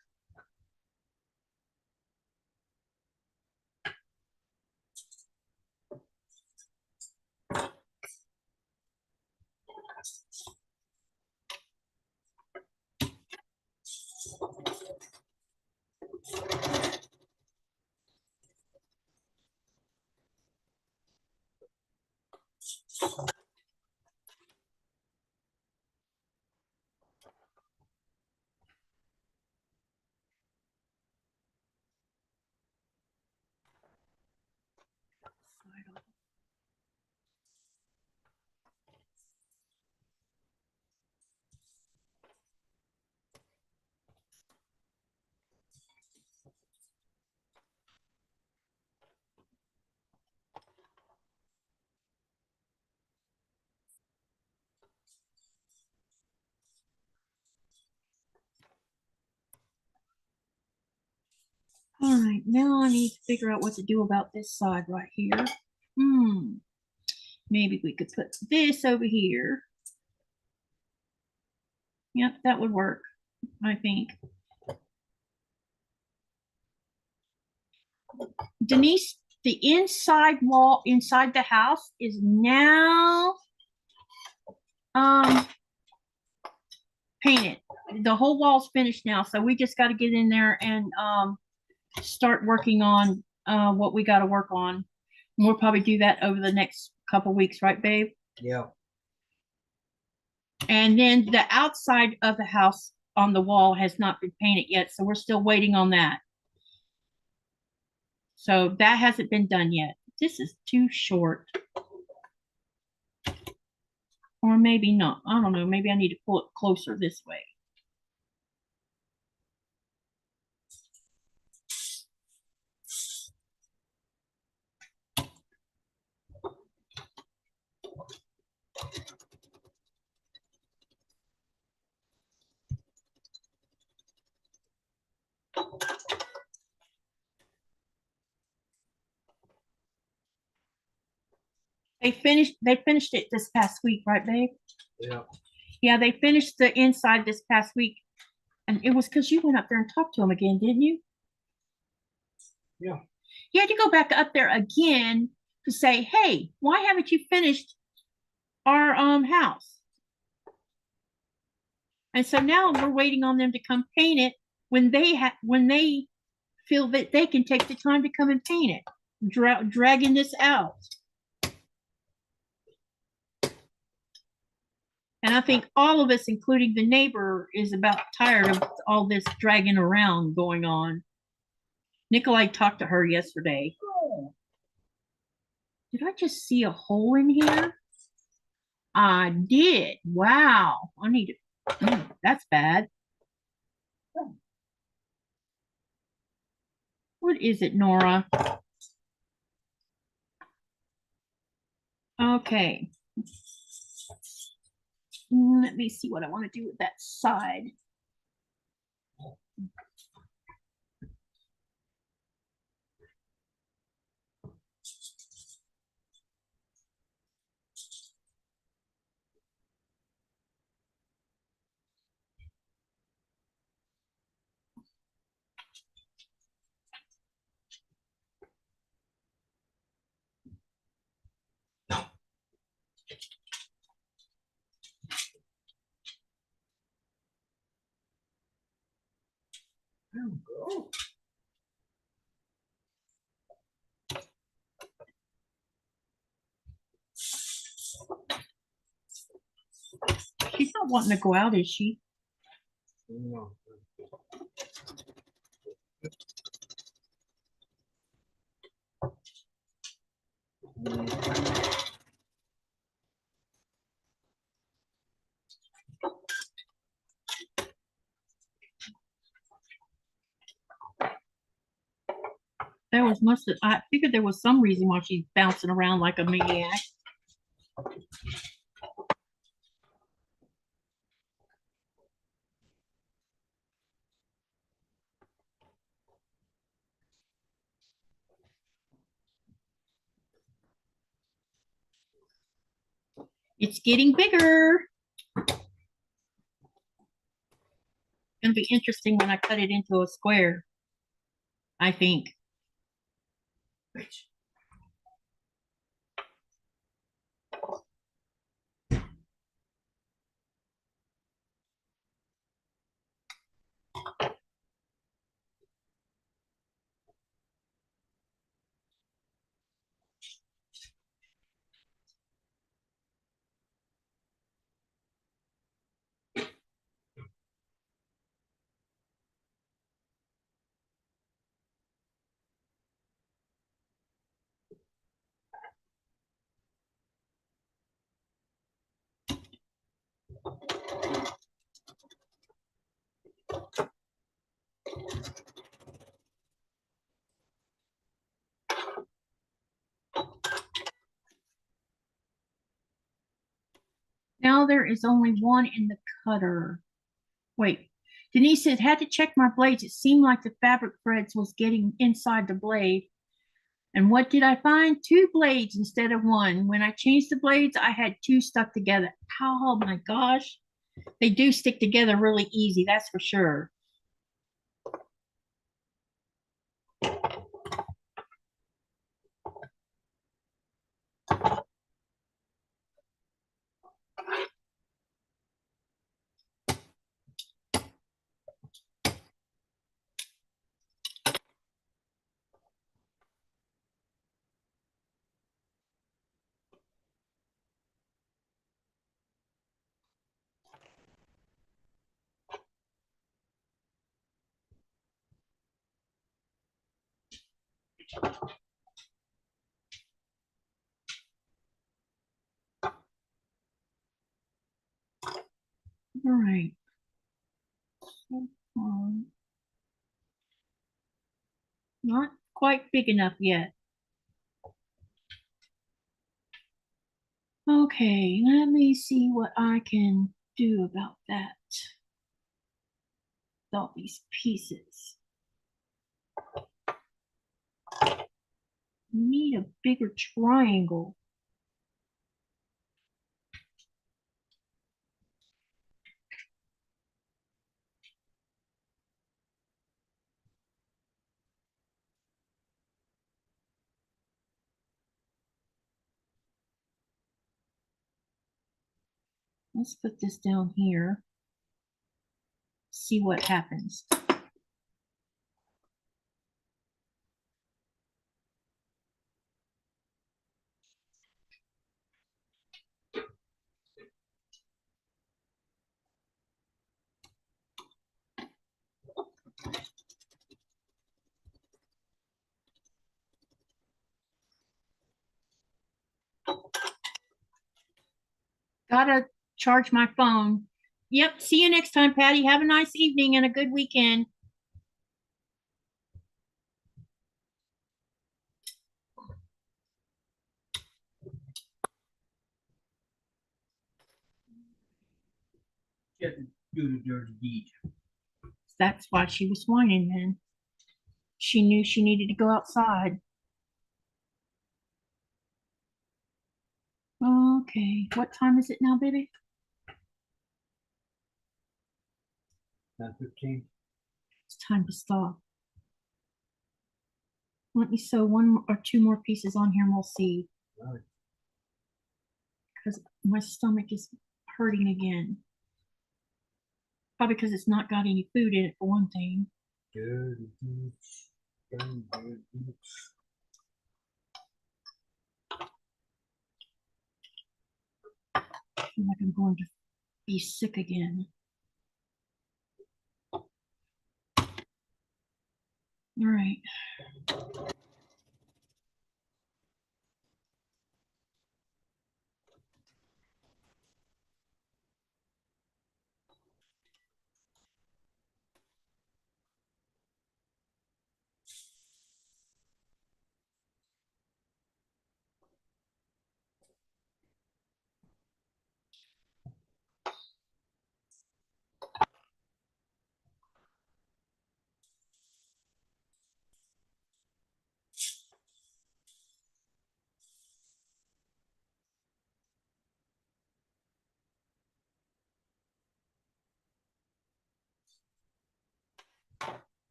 All right, now I need to figure out what to do about this side right here. Maybe we could put this over here. Yep, that would work, I think. Denise, the inside wall inside the house is now painted. The whole wall's finished now, so we just got to get in there and start working on what we got to work on. And we'll probably do that over the next couple weeks, right, babe? Yeah. And then the outside of the house on the wall has not been painted yet, so we're still waiting on that. So that hasn't been done yet. This is too short. Or maybe not. I don't know. Maybe I need to pull it closer this way. They finished it this past week, right, babe? Yeah. Yeah, they finished the inside this past week. And it was because you went up there and talked to them again, didn't you? Yeah. You had to go back up there again to say, hey, why haven't you finished our house? And so now we're waiting on them to come paint it when they feel that they can take the time to come and paint it, dragging this out. And I think all of us, including the neighbor, is about tired of all this dragging around going on. Nikolai talked to her yesterday. Oh. Did I just see a hole in here? I did. Wow. I need to, that's bad. What is it, Nora? Okay. Let me see what I want to do with that side. There we go. She's not wanting to go out, is she? No. There was I figured there was some reason why she's bouncing around like a maniac. It's getting bigger. Gonna be interesting when I cut it into a square, I think. Now there is only one in the cutter. Wait, Denise said, had to check my blades. It seemed like the fabric threads was getting inside the blade. And what did I find? Two blades instead of one. When I changed the blades, I had two stuck together. Oh my gosh. They do stick together really easy, that's for sure. All right. Not quite big enough yet. Okay, let me see what I can do about that. All these pieces. Need a bigger triangle. Let's put this down here. See what happens. Gotta charge my phone. Yep, see you next time, Patty. Have a nice evening and a good weekend. She had to do the dirty deed. That's why she was whining then. She knew she needed to go outside. Okay, what time is it now, baby? 9:15. It's time to stop. Let me sew one or two more pieces on here and we'll see. Right. Because my stomach is hurting again. Probably because it's not got any food in it for one thing. Dirty deeds. Dirty deeds. I feel like I'm going to be sick again. All right.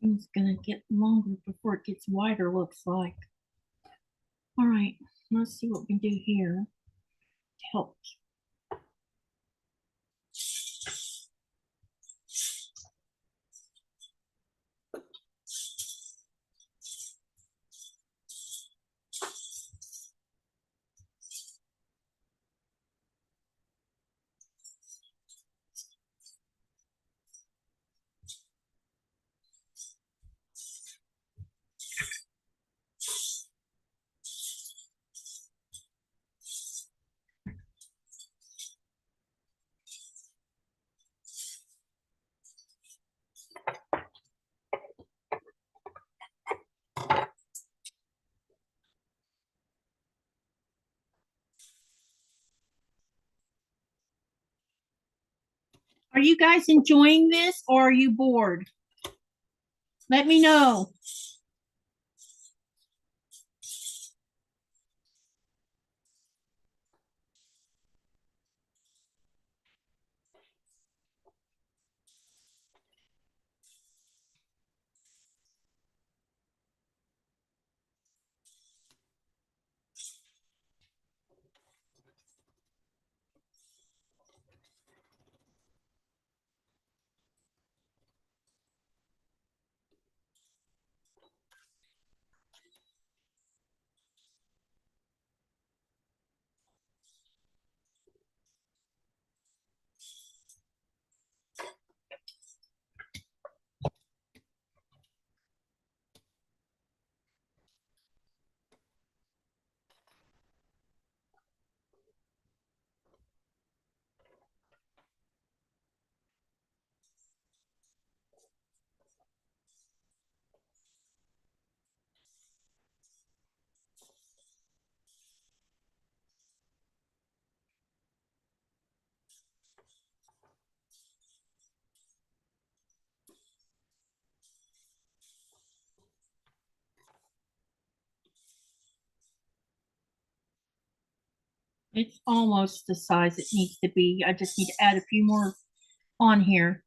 It's gonna get longer before it gets wider, looks like. All right, let's see what we can do here to help. Are you guys enjoying this or are you bored? Let me know. It's almost the size it needs to be. I just need to add a few more on here.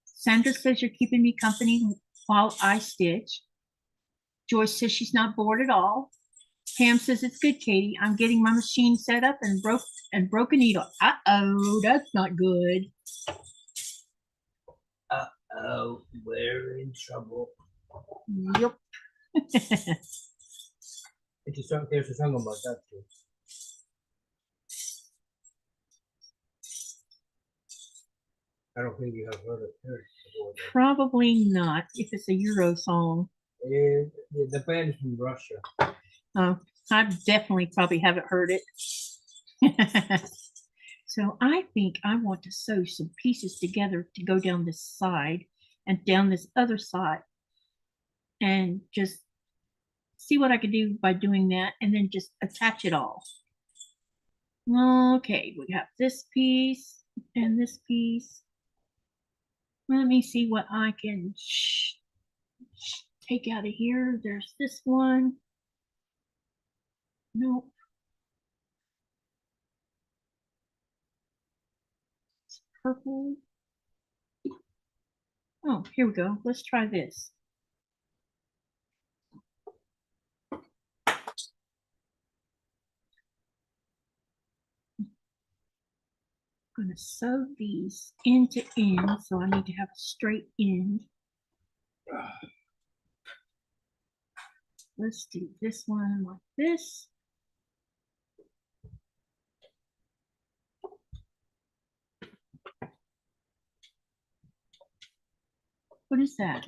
Sandra says you're keeping me company while I stitch. Joyce says she's not bored at all. Pam says it's good, Katie. I'm getting my machine set up and broke a needle. Uh-oh, that's not good. Uh-oh, we're in trouble. Yep. There's a song about that too. I don't think you have heard it before. Probably not, if it's a Euro song. The band is from Russia. Oh, I definitely probably haven't heard it. So I think I want to sew some pieces together to go down this side and down this other side and just see what I can do by doing that and then just attach it all. Okay, we have this piece and this piece. Let me see what I can take out of here. There's this one. Nope. It's purple. Oh, here we go. Let's try this. I'm going to sew these end to end, so I need to have a straight end. Let's do this one like this. What is that?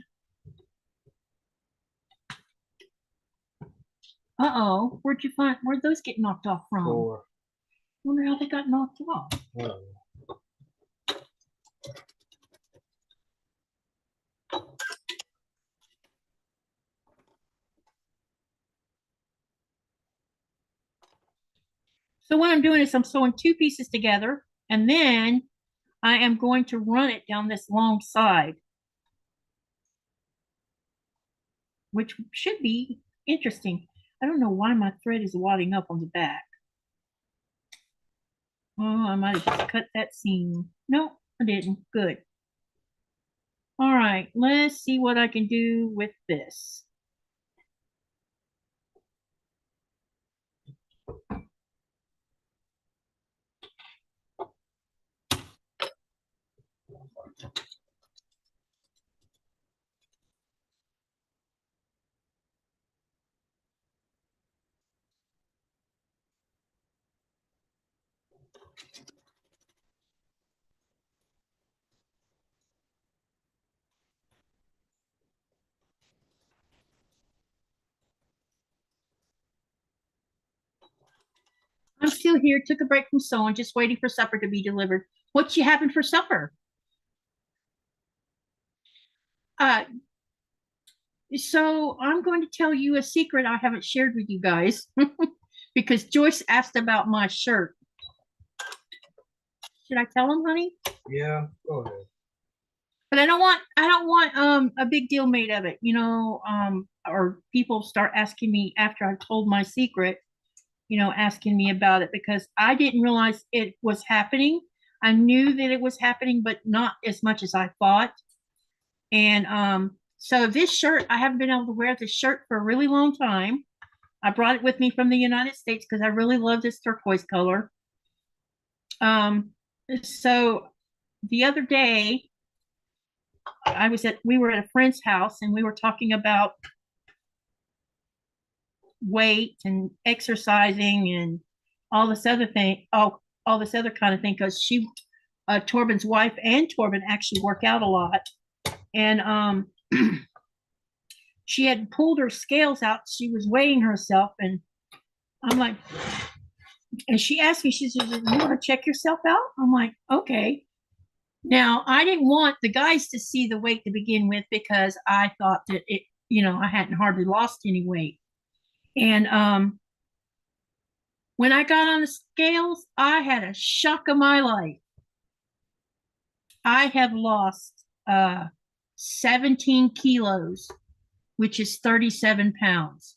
Uh-oh, where'd those get knocked off from? Four. Wonder how they got knocked off. Oh. So what I'm doing is I'm sewing two pieces together, and then I am going to run it down this long side, which should be interesting. I don't know why my thread is wadding up on the back. Oh, I might have just cut that seam. No, I didn't. Good. All right, let's see what I can do with this. I'm still here, took a break from sewing, just waiting for supper to be delivered. What you having for supper? So I'm going to tell you a secret I haven't shared with you guys because Joyce asked about my shirt. Should I tell him, honey? Yeah, go ahead. But I don't want a big deal made of it, or people start asking me after I told my secret, asking me about it because I didn't realize it was happening. I knew that it was happening, but not as much as I thought. And so this shirt, I haven't been able to wear this shirt for a really long time. I brought it with me from the United States because I really love this turquoise color. So the other day, we were at a friend's house and we were talking about weight and exercising and all this other thing, all this other kind of thing, because Torben's wife and Torben actually work out a lot. And she had pulled her scales out. She was weighing herself, and I'm like, and she asked me, she said, "You want to check yourself out?" I'm like, okay. Now, I didn't want the guys to see the weight to begin with because I thought that I hadn't hardly lost any weight. And when I got on the scales, I had a shock of my life. I have lost 17 kilos, which is 37 pounds.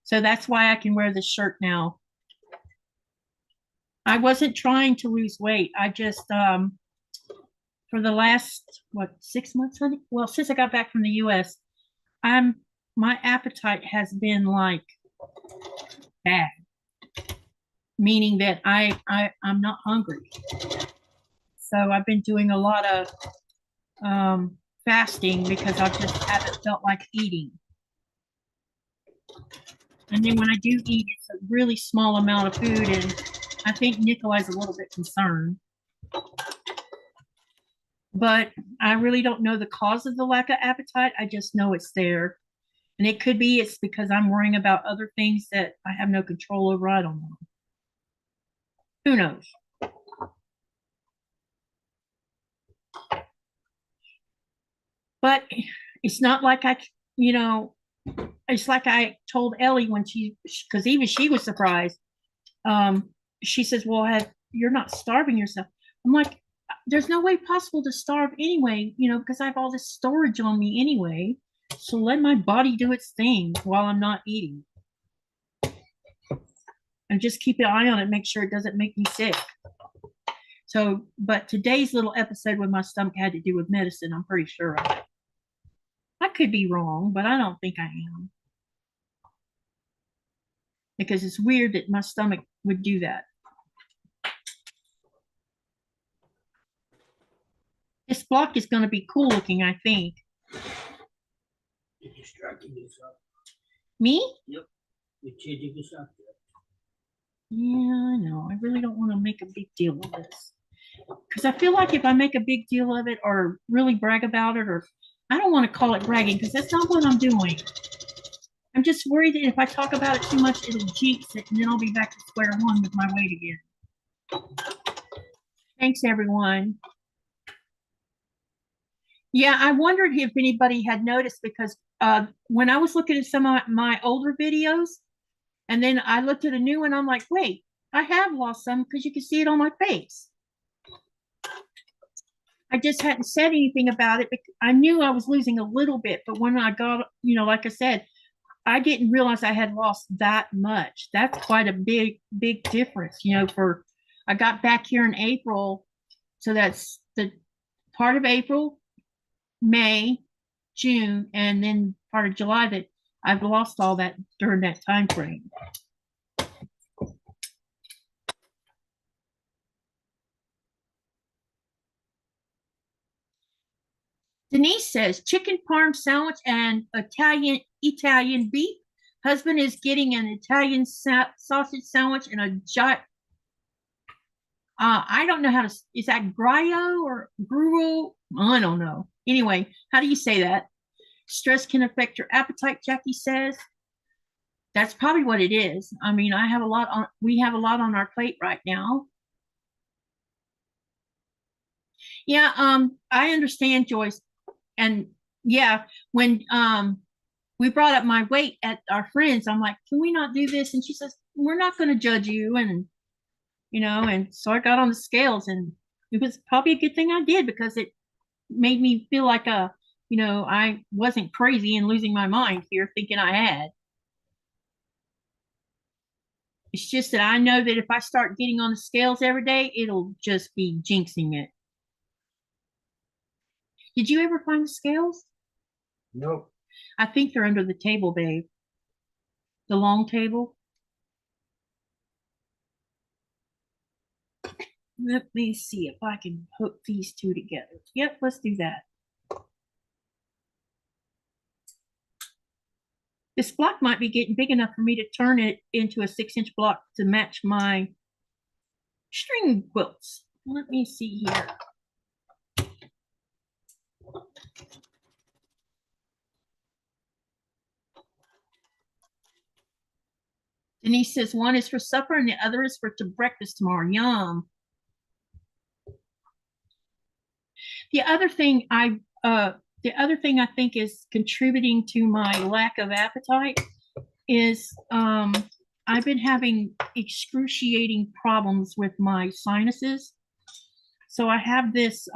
So that's why I can wear this shirt now. I wasn't trying to lose weight. I just, for the last, 6 months, honey? Well, since I got back from the US, my appetite has been like bad. meaning that I'm not hungry. So I've been doing a lot of fasting because I just haven't felt like eating. And then when I do eat, it's a really small amount of food, and I think Nikolai's a little bit concerned. But I really don't know the cause of the lack of appetite. I just know it's there. And it could be it's because I'm worrying about other things that I have no control over. I don't know. Who knows? But it's not like it's like I told Ellie when because even she was surprised. She says, well, you're not starving yourself. I'm like, there's no way possible to starve anyway, because I have all this storage on me anyway. So let my body do its thing while I'm not eating. And just keep an eye on it, make sure it doesn't make me sick. So, but today's little episode with my stomach had to do with medicine, I'm pretty sure of it. I could be wrong, but I don't think I am. Because it's weird that my stomach would do that. This block is going to be cool looking, I think. You're distracting yourself. Me? Yep. You're changing yourself. Yeah, I know. I really don't want to make a big deal of this. Because I feel like if I make a big deal of it or really brag about it, or I don't want to call it bragging because that's not what I'm doing. I'm just worried that if I talk about it too much, it'll jinx it and then I'll be back to square one with my weight again. Thanks, everyone. Yeah, I wondered if anybody had noticed because when I was looking at some of my older videos, and then I looked at a new one, I'm like, wait, I have lost some because you can see it on my face. I just hadn't said anything about it because I knew I was losing a little bit, but when I got, like I said, I didn't realize I had lost that much. That's quite a big difference, I got back here in April. So that's the part of April, May, June, and then part of July that I've lost all that during that time frame. Denise says chicken parm sandwich and Italian beef. Husband is getting an Italian sausage sandwich and a giant. I don't know how to. Is that Grillo or Gruel? I don't know. Anyway, how do you say that? Stress can affect your appetite, Jackie says. That's probably what it is. I mean, we have a lot on our plate right now. Yeah, I understand, Joyce. And yeah, when we brought up my weight at our friends, I'm like, can we not do this? And she says, we're not going to judge you. And, and so I got on the scales, and it was probably a good thing I did because it made me feel like I wasn't crazy and losing my mind here thinking I had. It's just that I know that if I start getting on the scales every day, it'll just be jinxing it. Did you ever find the scales? Nope. I think they're under the table, babe. The long table. Let me see if I can hook these two together. Yep, let's do that. This block might be getting big enough for me to turn it into a 6-inch block to match my string quilts. Let me see here. Denise says one is for supper and the other is for breakfast tomorrow. Yum. The other thing I think is contributing to my lack of appetite is I've been having excruciating problems with my sinuses. So I have this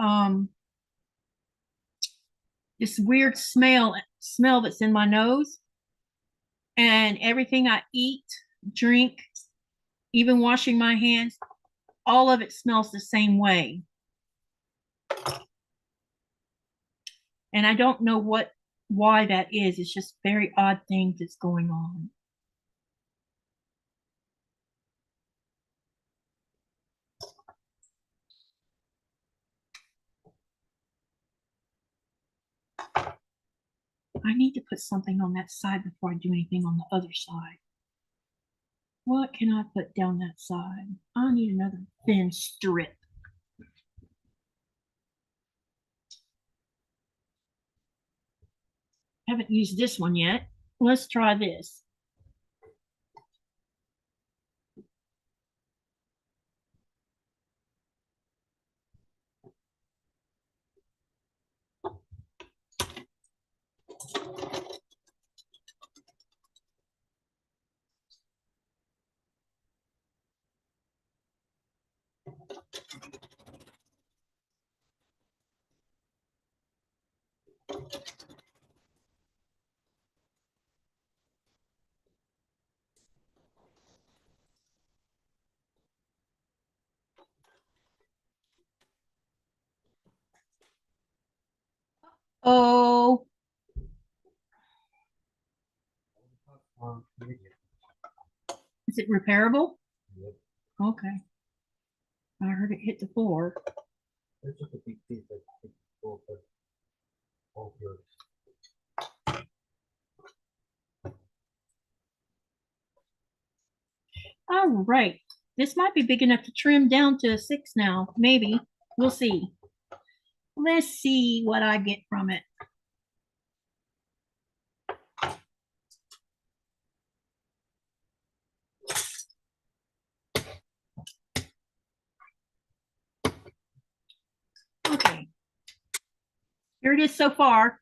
this weird smell that's in my nose, and everything I eat, drink, even washing my hands, all of it smells the same way. And I don't know why that is. It's just very odd things that's going on. I need to put something on that side before I do anything on the other side. What can I put down that side? I need another thin strip. Haven't used this one yet. Let's try this. Oh, is it repairable? Yep. Okay. I heard it hit the floor. It's just a big piece that it's all good. All good. All right. This might be big enough to trim down to a 6 now. Maybe. We'll see. Let's see what I get from it. Okay. Here it is so far.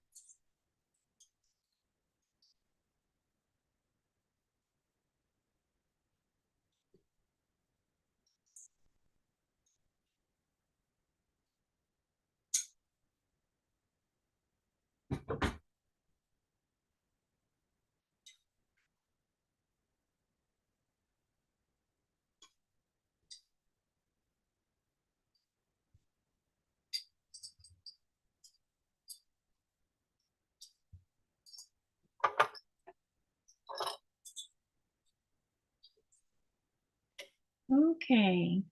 Okay.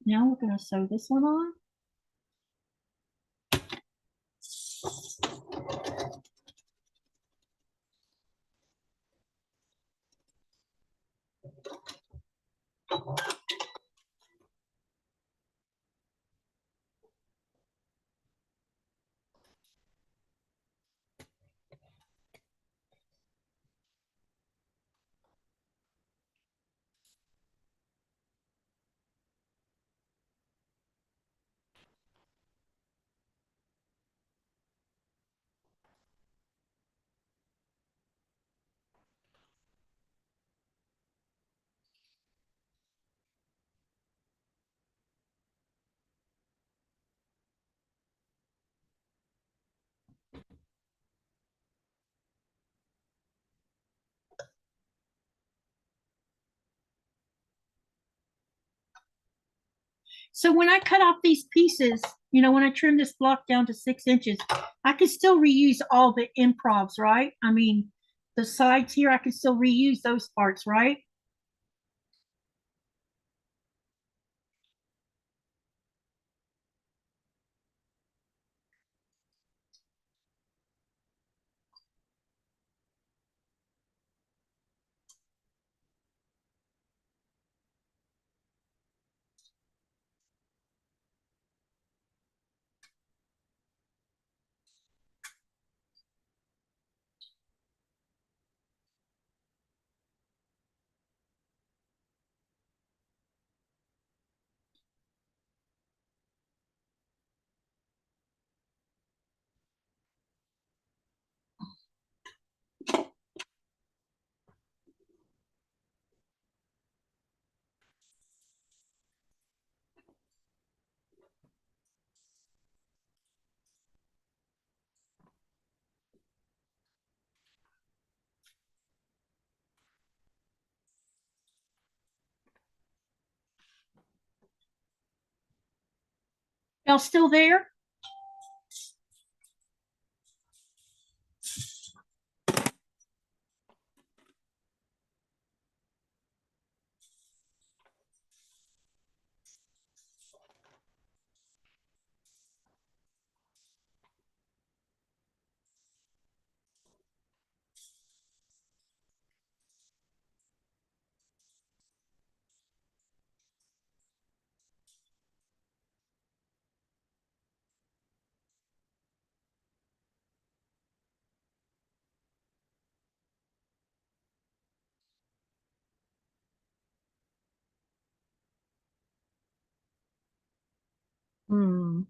Now we're going to sew this one on. So when I cut off these pieces, you know, when I trim this block down to 6 inches, I could still reuse all the improvs, right? I mean, the sides here, I could still reuse those parts, right? Y'all still there? Hmm.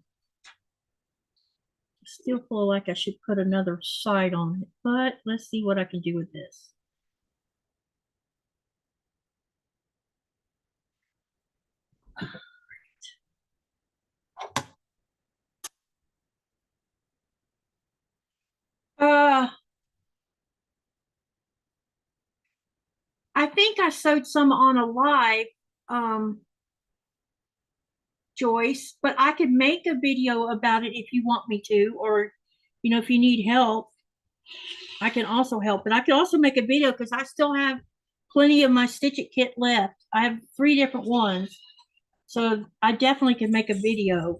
Still feel like I should put another side on it, but let's see what I can do with this. Uh, I think I sewed some on a live, um, Joyce, but I could make a video about it if you want me to, or, if you need help, I can also help. But I can also make a video because I still have plenty of my Stitch It kit left. I have 3 different ones, so I definitely can make a video.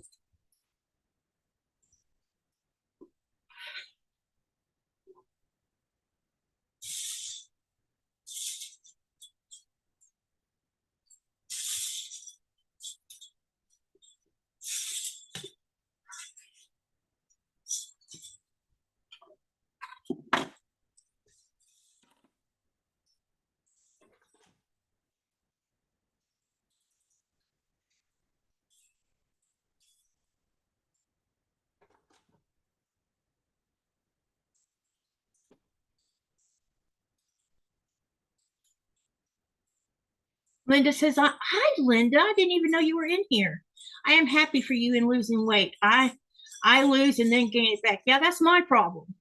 Linda says, "Hi, Linda. I didn't even know you were in here. I am happy for you in losing weight. I lose and then gain it back. Yeah, that's my problem."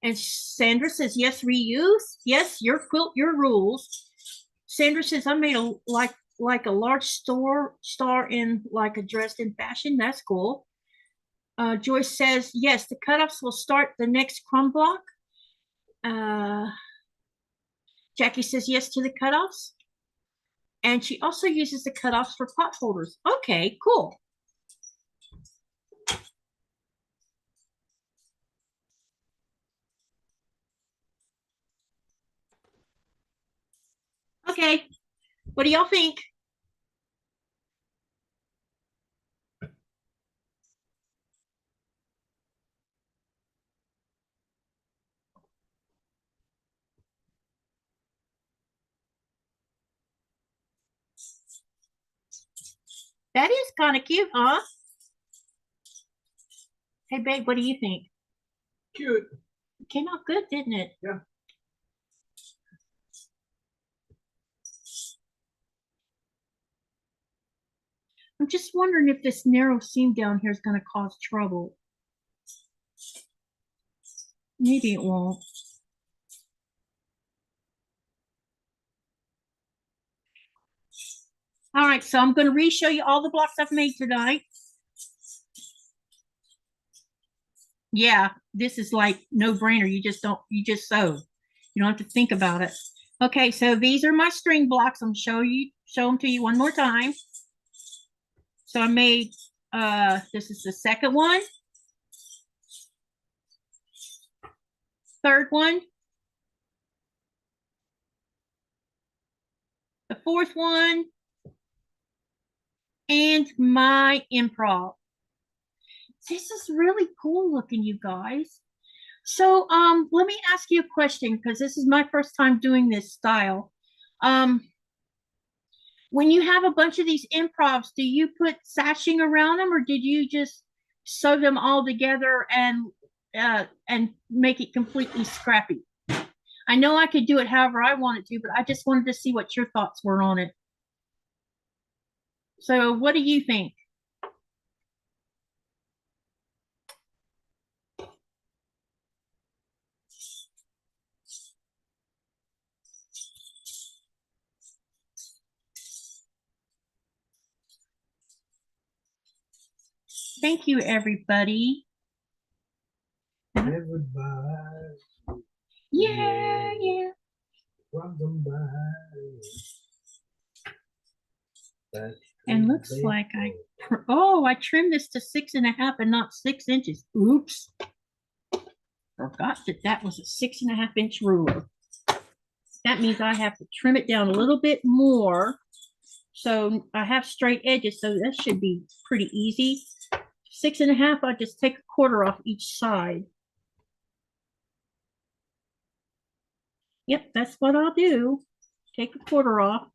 And Sandra says, "Yes, reuse. Yes, your quilt, your rules." Sandra says, "I made a like a large star in like a dressed in fashion. That's cool." Joyce says, "Yes, the cutoffs will start the next crumb block." Uh, Jackie says, "Yes to the cutoffs." And she also uses the cutoffs for pot holders. Okay, cool. Okay, what do y'all think? That is kind of cute, huh? Hey, babe, what do you think? Cute. It came out good, didn't it? Yeah. I'm just wondering if this narrow seam down here is going to cause trouble. Maybe it won't. All right, so I'm going to re-show you all the blocks I've made tonight. Yeah, this is like no brainer. You just sew. You don't have to think about it. Okay, so these are my string blocks. I'm show them to you one more time. So I made this is the second one, third one, the fourth one, and my improv. This is really cool looking, you guys. So let me ask you a question because this is my first time doing this style. Um when you have a bunch of these improvs, do you put sashing around them or did you just sew them all together and make it completely scrappy? I know I could do it however I wanted to, but I just wanted to see what your thoughts were on it. So what do you think? Thank you, everybody. Everybody. Yeah, yeah. Welcome back. And looks like I trimmed this to 6.5 and not 6 inches. Oops. Forgot that was a 6.5 inch ruler. That means I have to trim it down a little bit more. So I have straight edges, so that should be pretty easy. 6.5, I just take 1/4 off each side. Yep, that's what I'll do. Take 1/4 off.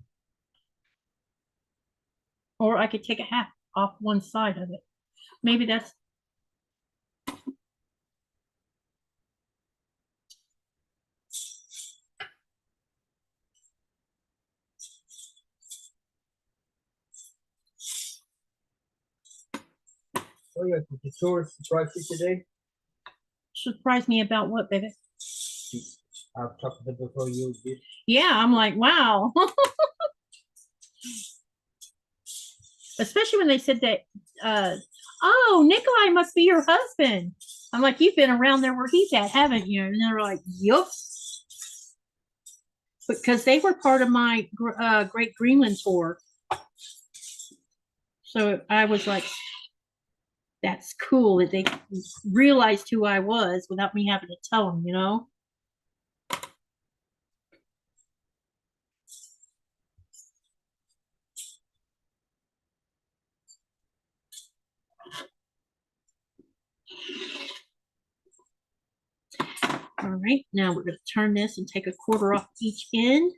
Or I could take a half off one side of it. Maybe that's. Oh yeah, did the tourist surprise you today? Surprised me about what, baby? I've talked to them before you did. Yeah, I'm like, wow. Especially when they said that, oh, Nikolai must be your husband. I'm like, you've been around there where he's at, haven't you? And they're like, yup. Because they were part of my Great Greenland tour. So I was like, that's cool that they realized who I was without me having to tell them, you know? All right, now we're going to turn this and take a quarter off each end.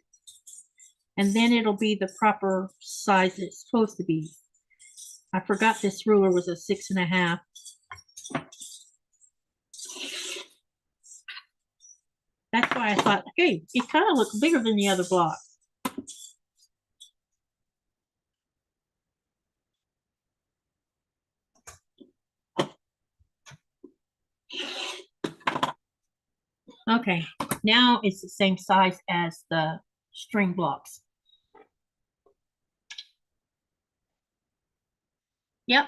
And then it'll be the proper size it's supposed to be. I forgot this ruler was a 6.5. That's why I thought, hey, it kind of looks bigger than the other block. Okay, now it's the same size as the string blocks. Yep.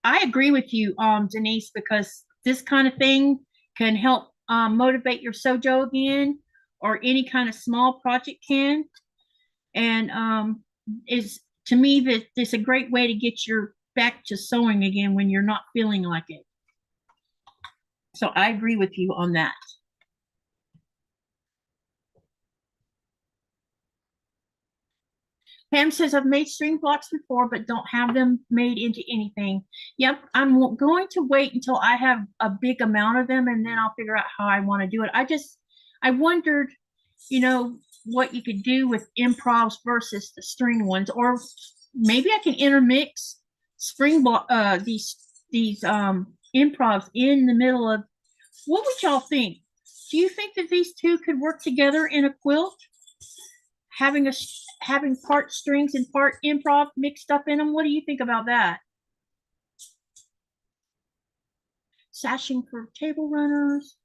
I agree with you, Denise, because this kind of thing can help motivate your sojo again, or any kind of small project can. And is to me that it's a great way to get your back to sewing again when you're not feeling like it. So I agree with you on that. Pam says, I've made string blocks before, but don't have them made into anything. Yep, I'm going to wait until I have a big amount of them, and then I'll figure out how I want to do it. I wondered, you know, what you could do with improvs versus the string ones, or maybe I can intermix spring block, these improvs in the middle of. What would y'all think? Do you think that these two could work together in a quilt? Having part strings and part improv mixed up in them. What do you think about that? Sashing for table runners.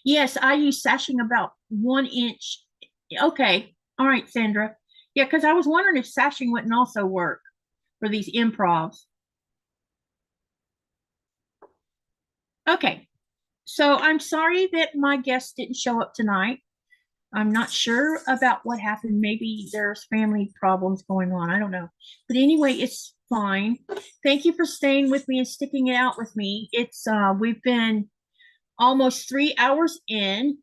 Yes, I use sashing about 1 inch. Okay. All right, Sandra. Yeah, because I was wondering if sashing wouldn't also work for these improvs. Okay. So I'm sorry that my guest didn't show up tonight. I'm not sure about what happened. Maybe there's family problems going on. I don't know. But anyway, it's fine. Thank you for staying with me and sticking it out with me. It's we've been almost 3 hours in.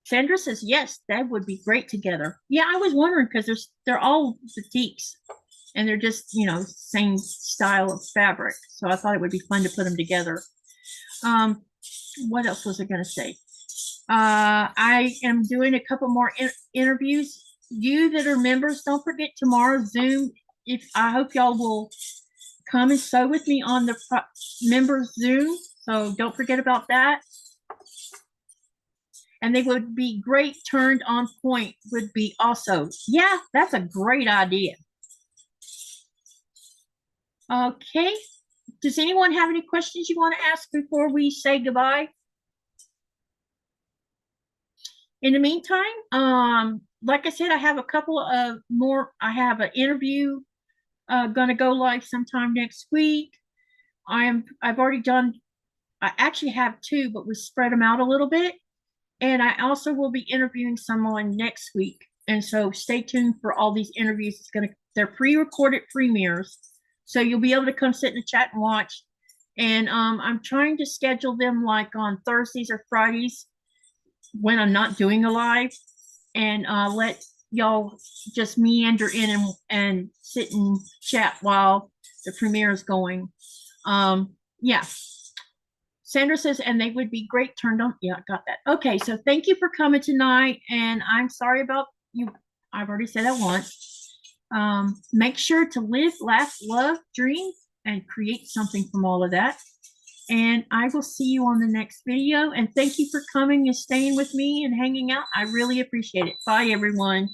Sandra says, yes, that would be great together. Yeah, I was wondering because they're all batiks and they're just, you know, same style of fabric. So I thought it would be fun to put them together. What else was I going to say? I am doing a couple more interviews. You that are members, don't forget tomorrow Zoom. I hope y'all will come and sew with me on the members Zoom. So don't forget about that. And they would be great. Turned on point would be also. Yeah, that's a great idea. Okay. Does anyone have any questions you want to ask before we say goodbye? In the meantime, like I said, I have a couple of more. I have an interview going to go live sometime next week. I've already done. I actually have 2, but we spread them out a little bit. And I also will be interviewing someone next week. And so stay tuned for all these interviews. They're pre-recorded premieres, so you'll be able to come sit in the chat and watch. And I'm trying to schedule them like on Thursdays or Fridays when I'm not doing a live, and let y'all just meander in and sit and chat while the premiere is going. Yeah. Sandra says, and they would be great turned on. Yeah, I got that. Okay, so thank you for coming tonight. And I'm sorry about you. I've already said that once. Make sure to live, laugh, love, dream, and create something from all of that. And I will see you on the next video. And thank you for coming and staying with me and hanging out. I really appreciate it. Bye, everyone.